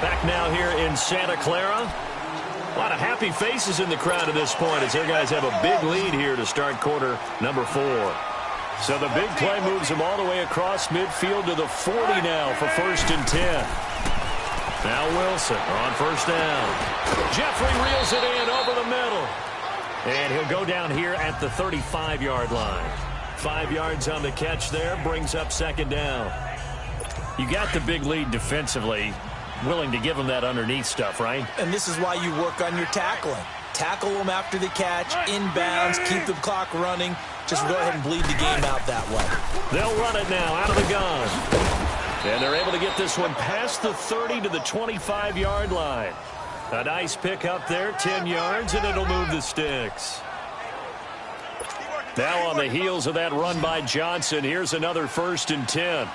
Back now here in Santa Clara. A lot of happy faces in the crowd at this point as their guys have a big lead here to start quarter number 4. So the big play moves them all the way across midfield to the 40 now for 1st and 10. Now Wilson on 1st down. Jeffrey reels it in over the middle. And he'll go down here at the 35-yard line. 5 yards on the catch there, brings up 2nd down. You got the big lead defensively. Willing to give them that underneath stuff, right? And this is why you work on your tackling. Tackle them after the catch, inbounds, keep the clock running. Just go ahead and bleed the game out that way. They'll run it now out of the gun. And they're able to get this one past the 30 to the 25-yard line. A nice pick up there, 10 yards, and it'll move the sticks. Now on the heels of that run by Johnson, here's another 1st and 10.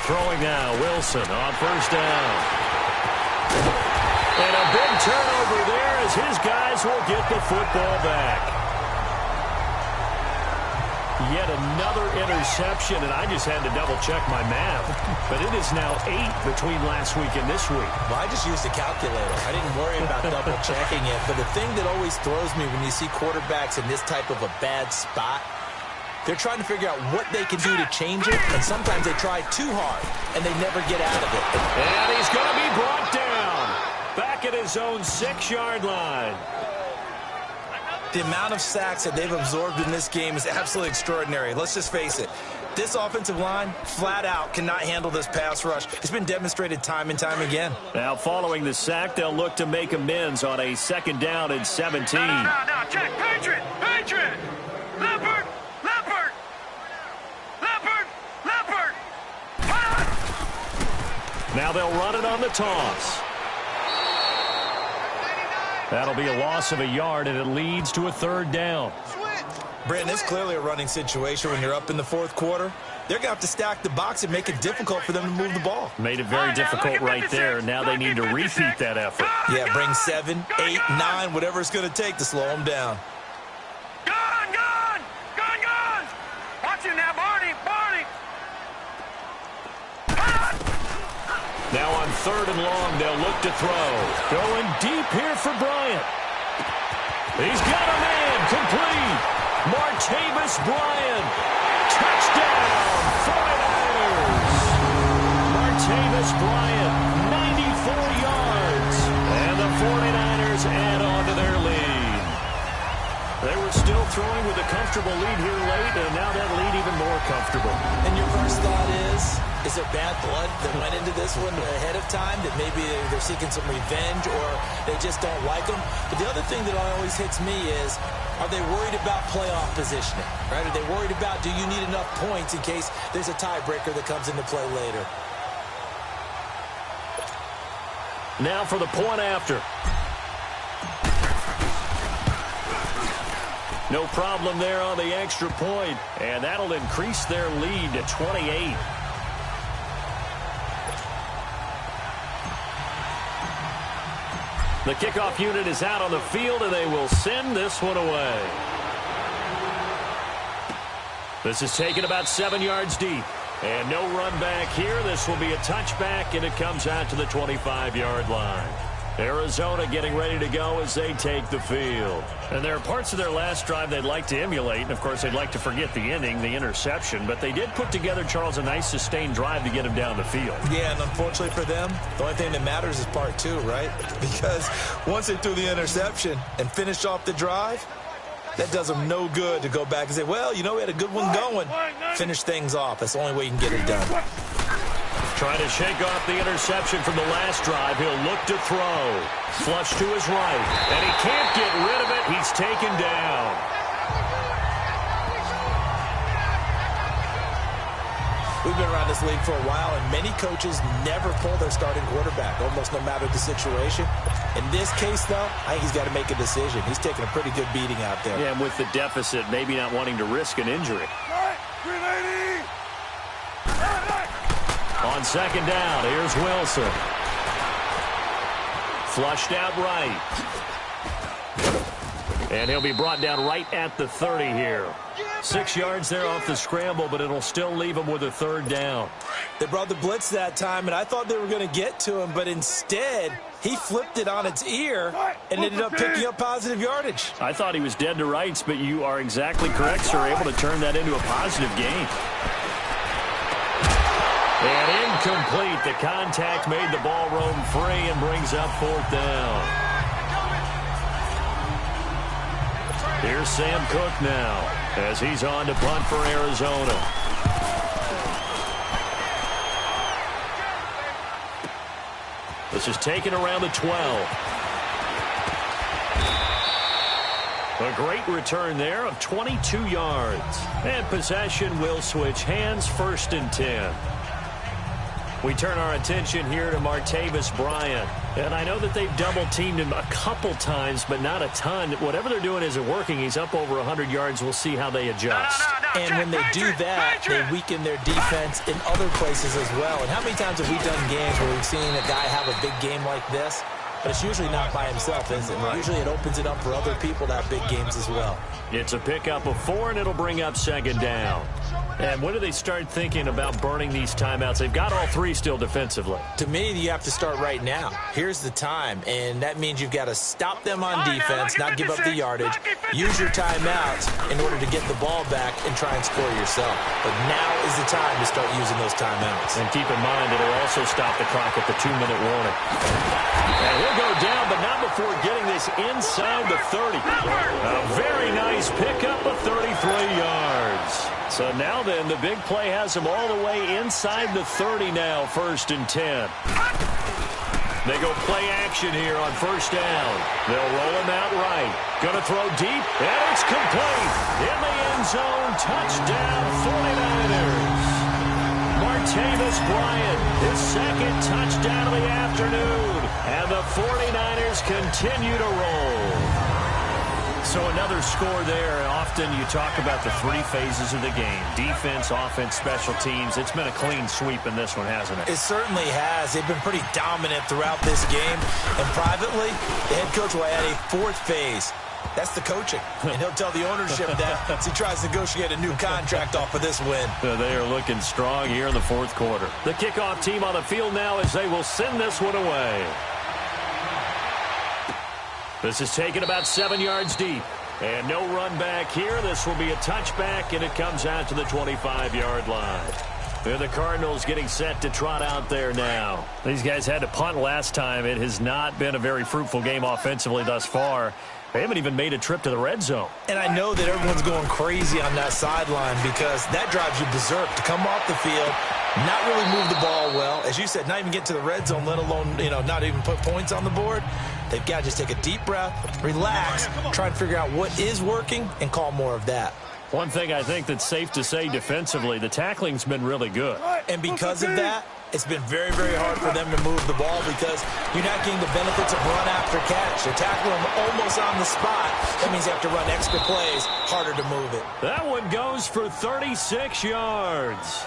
Throwing now, Wilson on 1st down. And a big turnover there as his guys will get the football back. Yet another interception, and I just had to double-check my math. But it is now 8 between last week and this week. Well, I just used a calculator. I didn't worry about double-checking it. But the thing that always throws me when you see quarterbacks in this type of a bad spot, they're trying to figure out what they can do to change it, and sometimes they try too hard, and they never get out of it. And he's going to be brought down back at his own 6-yard line. The amount of sacks that they've absorbed in this game is absolutely extraordinary. Let's just face it. This offensive line, flat out, cannot handle this pass rush. It's been demonstrated time and time again. Now, following the sack, they'll look to make amends on a 2nd down and 17. No, check. Patriot! Leopard! Now they'll run it on the toss. That'll be a loss of a yard, and it leads to a 3rd down. Brandon, it's clearly a running situation when you're up in the fourth quarter. They're going to have to stack the box and make it difficult for them to move the ball. Made it very difficult right there. Now they need to repeat that effort. Yeah, bring 7, 8, 9, whatever it's going to take to slow them down. Gone, gone! Gone, gone! Watch you now, Barney! Barney! Now on 3rd and long, they'll look to throw. Going deep here for Bryant. He's got a man complete. Martavis Bryant. Touchdown, 49ers. Martavis Bryant, 94 yards. And the 49ers add on to their lead. They were still throwing with a comfortable lead here late, and now that lead even more comfortable. And your first thought is there bad blood that went into this one ahead of time, that maybe they're seeking some revenge or they just don't like them? But the other thing that always hits me is, are they worried about playoff positioning? Right? Are they worried about, do you need enough points in case there's a tiebreaker that comes into play later? Now for the point after. No problem there on the extra point, and that'll increase their lead to 28. The kickoff unit is out on the field, and they will send this one away. This is taken about 7 yards deep. And no run back here. This will be a touchback, and it comes out to the 25-yard line. Arizona getting ready to go as they take the field. And there are parts of their last drive they'd like to emulate. And, of course, they'd like to forget the ending, the interception. But they did put together, Charles, a nice sustained drive to get him down the field. Yeah, and unfortunately for them, the only thing that matters is part 2, right? Because once they threw the interception and finished off the drive, that does them no good to go back and say, well, you know, we had a good one going. Finish things off. That's the only way you can get it done. Trying to shake off the interception from the last drive. He'll look to throw. Flush to his right. And he can't get rid of it. He's taken down. We've been around this league for a while, and many coaches never pull their starting quarterback, almost no matter the situation. In this case, though, I think he's got to make a decision. He's taking a pretty good beating out there. Yeah, and with the deficit, maybe not wanting to risk an injury. On 2nd down, here's Wilson. Flushed out right. And he'll be brought down right at the 30 here. 6 yards there off the scramble, but it'll still leave him with a 3rd down. They brought the blitz that time, and I thought they were going to get to him, but instead, he flipped it on its ear and ended up picking up positive yardage. I thought he was dead to rights, but you are exactly correct, sir. Able to turn that into a positive gain. And incomplete. The contact made the ball roam free and brings up 4th down. Here's Sam Cook now as he's on to punt for Arizona. This is taken around the 12. A great return there of 22 yards. And possession will switch hands, 1st and 10. We turn our attention here to Martavis Bryant. And I know that they've double-teamed him a couple times, but not a ton. Whatever they're doing isn't working. He's up over 100 yards. We'll see how they adjust. And when they do that, they weaken their defense in other places as well. And how many times have we done games where we've seen a guy have a big game like this? But it's usually not by himself, is it? Right. Usually it opens it up for other people to have big games as well. It's a pickup of 4, and it'll bring up 2nd down. And when do they start thinking about burning these timeouts? They've got all 3 still defensively. To me, you have to start right now. Here's the time, and that means you've got to stop them on defense, not give up the yardage, use your timeouts in order to get the ball back and try and score yourself. But now is the time to start using those timeouts. And keep in mind, it'll also stop the clock at the 2-minute warning. And he'll go down, but not before getting this inside the 30. A very nice pickup of 33 yards. So now then, the big play has him all the way inside the 30 now, 1st and 10. They go play action here on 1st down. They'll roll him out right. Gonna throw deep, and it's complete. In the end zone, touchdown 49ers. Martavis Bryant, his 2nd touchdown of the afternoon. And the 49ers continue to roll. So another score there. Often you talk about the three phases of the game. Defense, offense, special teams. It's been a clean sweep in this one, hasn't it? It certainly has. They've been pretty dominant throughout this game. And privately, the head coach will add a fourth phase. That's the coaching. And he'll tell the ownership that as he tries to negotiate a new contract off of this win. They are looking strong here in the fourth quarter. The kickoff team on the field now as they will send this one away. This is taken about 7 yards deep. And no run back here. This will be a touchback, and it comes out to the 25-yard line. They're the Cardinals getting set to trot out there now. These guys had to punt last time. It has not been a very fruitful game offensively thus far. They haven't even made a trip to the red zone. And I know that everyone's going crazy on that sideline because that drives you berserk to come off the field, not really move the ball well. As you said, not even get to the red zone, let alone, not even put points on the board. They've got to just take a deep breath, relax, try and figure out what is working, and call more of that. One thing I think that's safe to say defensively, the tackling's been really good. And because of that, it's been very, very hard for them to move the ball because you're not getting the benefits of run after catch. They tackle them almost on the spot. That means you have to run extra plays, harder to move it. That one goes for 36 yards.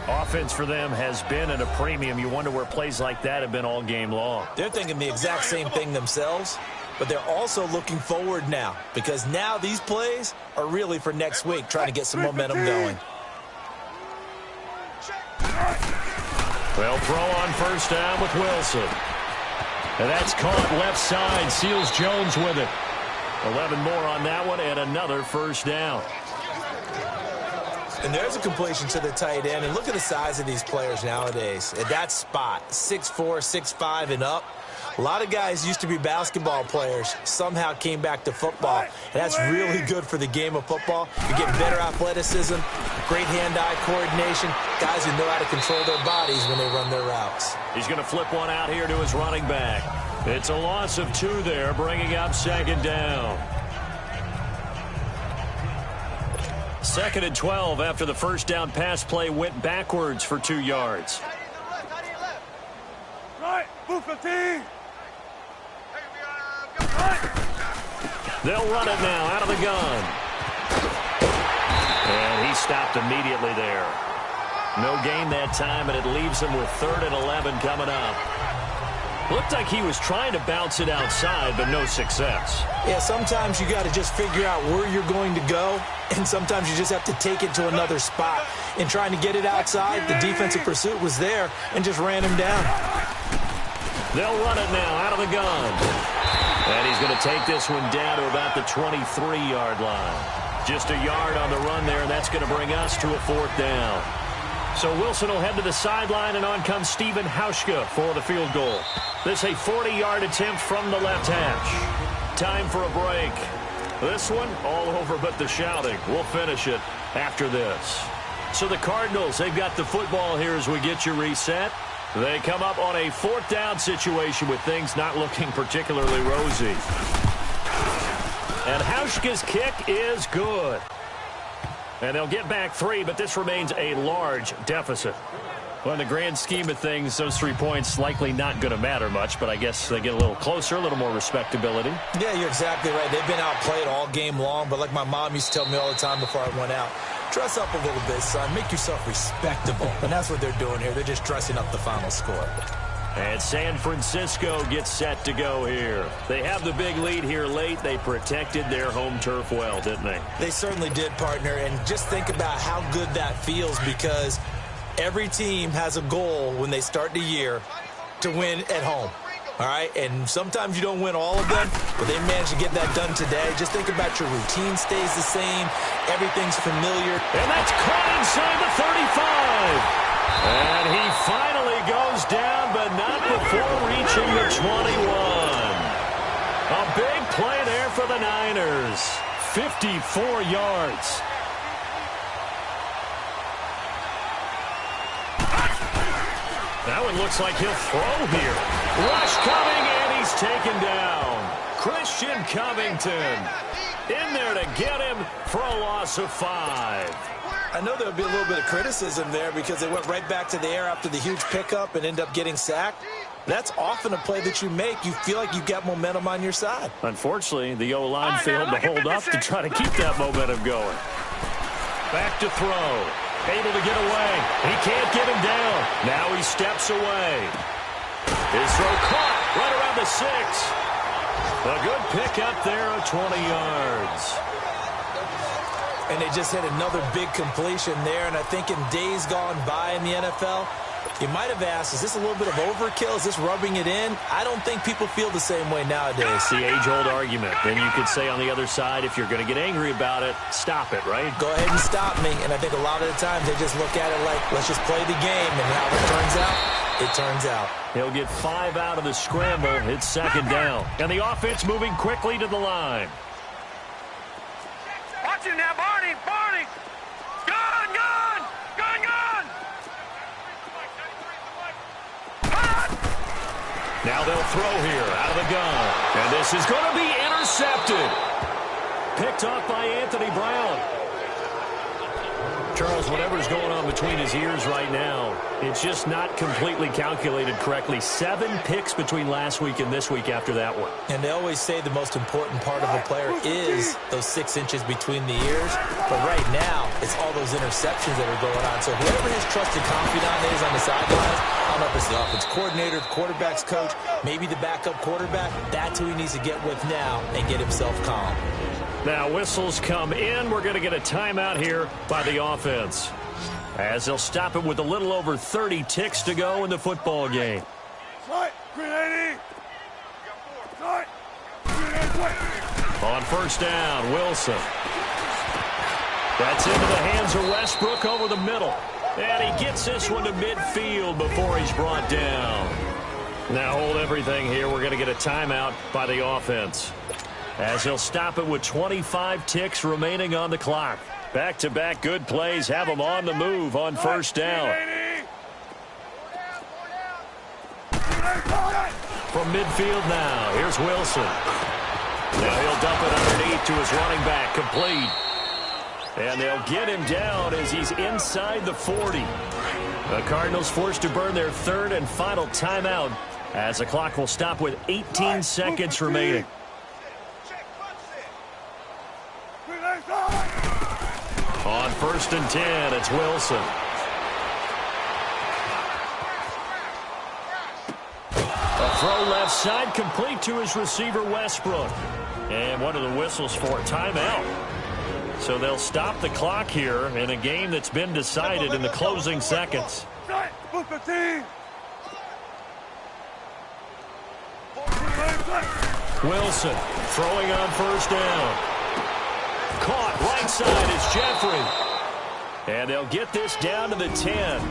Offense for them has been at a premium. You wonder where plays like that have been all game long. They're thinking the exact same thing themselves, but they're also looking forward now because now these plays are really for next week, trying to get some momentum going. They'll throw on first down with Wilson. And that's caught left side. Seals Jones with it. 11 more on that one and another first down. And there's a completion to the tight end. And look at the size of these players nowadays. At that spot, 6'4", 6'5", and up. A lot of guys used to be basketball players, somehow came back to football. And that's really good for the game of football. You're getting better athleticism, great hand-eye coordination, guys who know how to control their bodies when they run their routes. He's going to flip one out here to his running back. It's a loss of 2 there, bringing up second down. 2nd and 12 after the first down pass play went backwards for 2 yards. Right, move 15. They'll run it now out of the gun. And he stopped immediately there. No gain that time, and it leaves him with 3rd and 11 coming up. Looked like he was trying to bounce it outside, but no success. Yeah, sometimes you got to just figure out where you're going to go, and sometimes you just have to take it to another spot. In trying to get it outside, the defensive pursuit was there and just ran him down. They'll run it now out of the gun. And he's going to take this one down to about the 23-yard line. Just a yard on the run there, and that's going to bring us to a 4th down. So Wilson will head to the sideline, and on comes Stephen Hauschka for the field goal. This a 40-yard attempt from the left hash. Time for a break. This one all over but the shouting. We'll finish it after this. So the Cardinals, they've got the football here as we get you reset. They come up on a 4th down situation with things not looking particularly rosy. And Hauschka's kick is good. And they'll get back 3, but this remains a large deficit. Well, in the grand scheme of things, those 3 points likely not going to matter much, but I guess they get a little closer, a little more respectability. Yeah, you're exactly right. They've been outplayed all game long, but like my mom used to tell me all the time before I went out, dress up a little bit, son. Make yourself respectable. And that's what they're doing here. They're just dressing up the final score. And San Francisco gets set to go here. They have the big lead here late. They protected their home turf well, didn't they? They certainly did, partner. And just think about how good that feels because every team has a goal when they start the year to win at home. All right, and sometimes you don't win all of them, but they managed to get that done today. Just think about your routine stays the same. Everything's familiar. And that's caught inside the 35. And he finally goes down, but not before reaching the 21. A big play there for the Niners. 54 yards. That one looks like he'll throw here. Rush coming, and he's taken down. Christian Covington in there to get him for a loss of 5. I know there would be a little bit of criticism there because they went right back to the air after the huge pickup and ended up getting sacked. That's often a play that you make. You feel like you've got momentum on your side. Unfortunately, the O-line failed to hold up to try to keep that momentum going. Back to throw. Able to get away. He can't get him down. Now he steps away. His throw caught right around the 6. A good pick up there of 20 yards. And they just hit another big completion there. And I think in days gone by in the NFL, you might have asked, is this a little bit of overkill? Is this rubbing it in? I don't think people feel the same way nowadays. It's the age-old argument. Then you could say on the other side, if you're going to get angry about it, stop it, right? Go ahead and stop me. And I think a lot of the times they just look at it like, let's just play the game. And how it turns out, it turns out. He'll get 5 out of the scramble. It's second down. And the offense moving quickly to the line. Watch him now, Barney! Barney! Gun! Gun! Gun! Gun! Now they'll throw here out of the gun. And this is going to be intercepted. Picked off by Anthony Brown. Charles, whatever's going on between his ears right now, it's just not completely calculated correctly. 7 picks between last week and this week after that one. And they always say the most important part of a player is those 6 inches between the ears. But right now, it's all those interceptions that are going on. So whoever his trusted confidant is on the sidelines, I don't know if it's the offense coordinator, the quarterback's coach, maybe the backup quarterback, that's who he needs to get with now and get himself calm. Now whistles come in. We're going to get a timeout here by the offense, as they'll stop it with a little over 30 ticks to go in the football game. On first down, Wilson. That's into the hands of Westbrook over the middle. And he gets this one to midfield before he's brought down. Now hold everything here. We're going to get a timeout by the offense, as he'll stop it with 25 ticks remaining on the clock. Back-to-back good plays have them on the move on first down. From midfield now, here's Wilson. Now he'll dump it underneath to his running back, complete. And they'll get him down as he's inside the 40. The Cardinals forced to burn their third and final timeout, as the clock will stop with 18 seconds remaining. On first and 10, it's Wilson. A throw left side, complete to his receiver, Westbrook. And what are the whistles for? Timeout. So they'll stop the clock here in a game that's been decided in the closing seconds. Wilson throwing on first down. Caught right side is Jeffrey. And they'll get this down to the 10.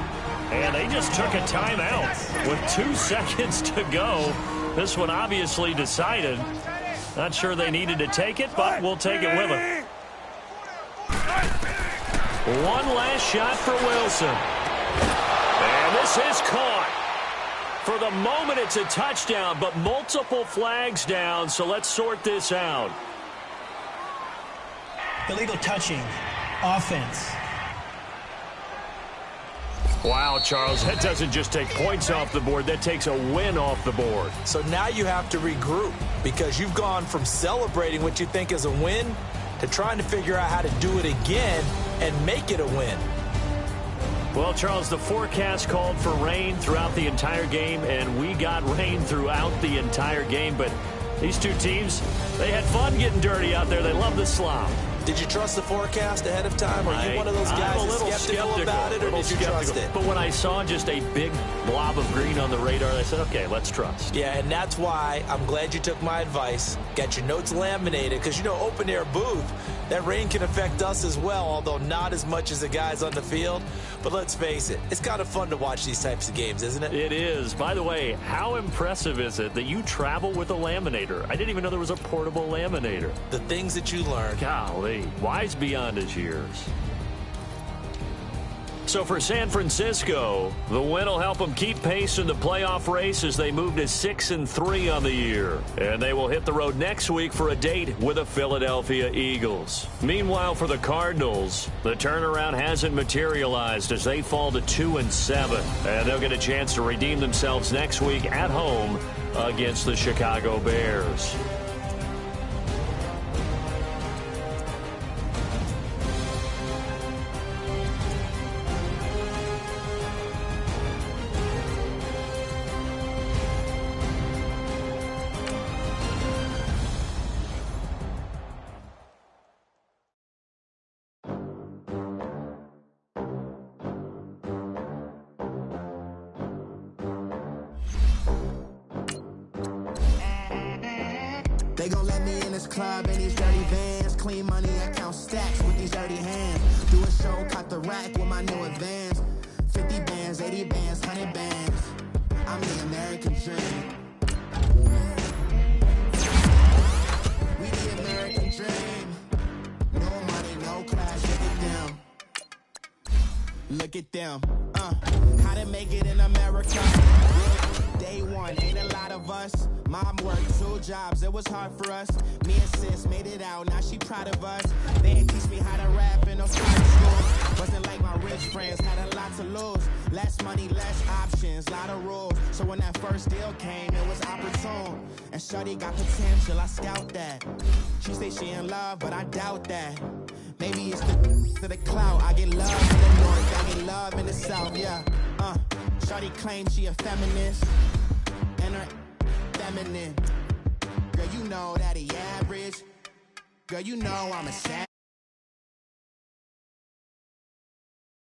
And they just took a timeout with 2 seconds to go. This one obviously decided. Not sure they needed to take it, but we'll take it with them. One last shot for Wilson. And this is caught. For the moment, it's a touchdown, but multiple flags down, so let's sort this out. Illegal touching. Offense. Wow, Charles, that doesn't just take points off the board. That takes a win off the board. So now you have to regroup, because you've gone from celebrating what you think is a win to trying to figure out how to do it again and make it a win. Well, Charles, the forecast called for rain throughout the entire game, and we got rain throughout the entire game. But these two teams, they had fun getting dirty out there. They love the slop. Did you trust the forecast ahead of time? Are you one of those guys that's skeptical about it, or did you trust it? But when I saw just a big blob of green on the radar, I said, okay, let's trust. Yeah, and that's why I'm glad you took my advice. Got your notes laminated, because, you know, open-air booth, that rain can affect us as well, although not as much as the guys on the field. But let's face it, it's kind of fun to watch these types of games, isn't it? It is. By the way, how impressive is it that you travel with a laminator? I didn't even know there was a portable laminator. The things that you learn. Golly, wise beyond his years. So for San Francisco, the win will help them keep pace in the playoff race as they move to 6-3 on the year. And they will hit the road next week for a date with the Philadelphia Eagles. Meanwhile, for the Cardinals, the turnaround hasn't materialized as they fall to 2-7. And they'll get a chance to redeem themselves next week at home against the Chicago Bears. They gon' let me in this club in these dirty vans. Clean money, I count stacks with these dirty hands. Do a show, caught the rack with my new advance. 50 bands, 80 bands, 100 bands. I'm the American dream. We the American dream. No money, no class, look at them. Look at them. How to make it in America. Day one, ain't a lot of us. Mom worked 2 jobs, it was hard for us. Me and sis made it out, now she proud of us. They didn't teach me how to rap in no private school. Wasn't like my rich friends, had a lot to lose. Less money, less options, lot of rules. So when that first deal came, it was opportune. And shorty got potential, I scout that. She say she in love, but I doubt that. Maybe it's the clout. I get love in the north, I get love in the south, yeah. Shorty claims she a feminist, and her feminine. Girl, you know that he average. Girl, you know I'm a savage.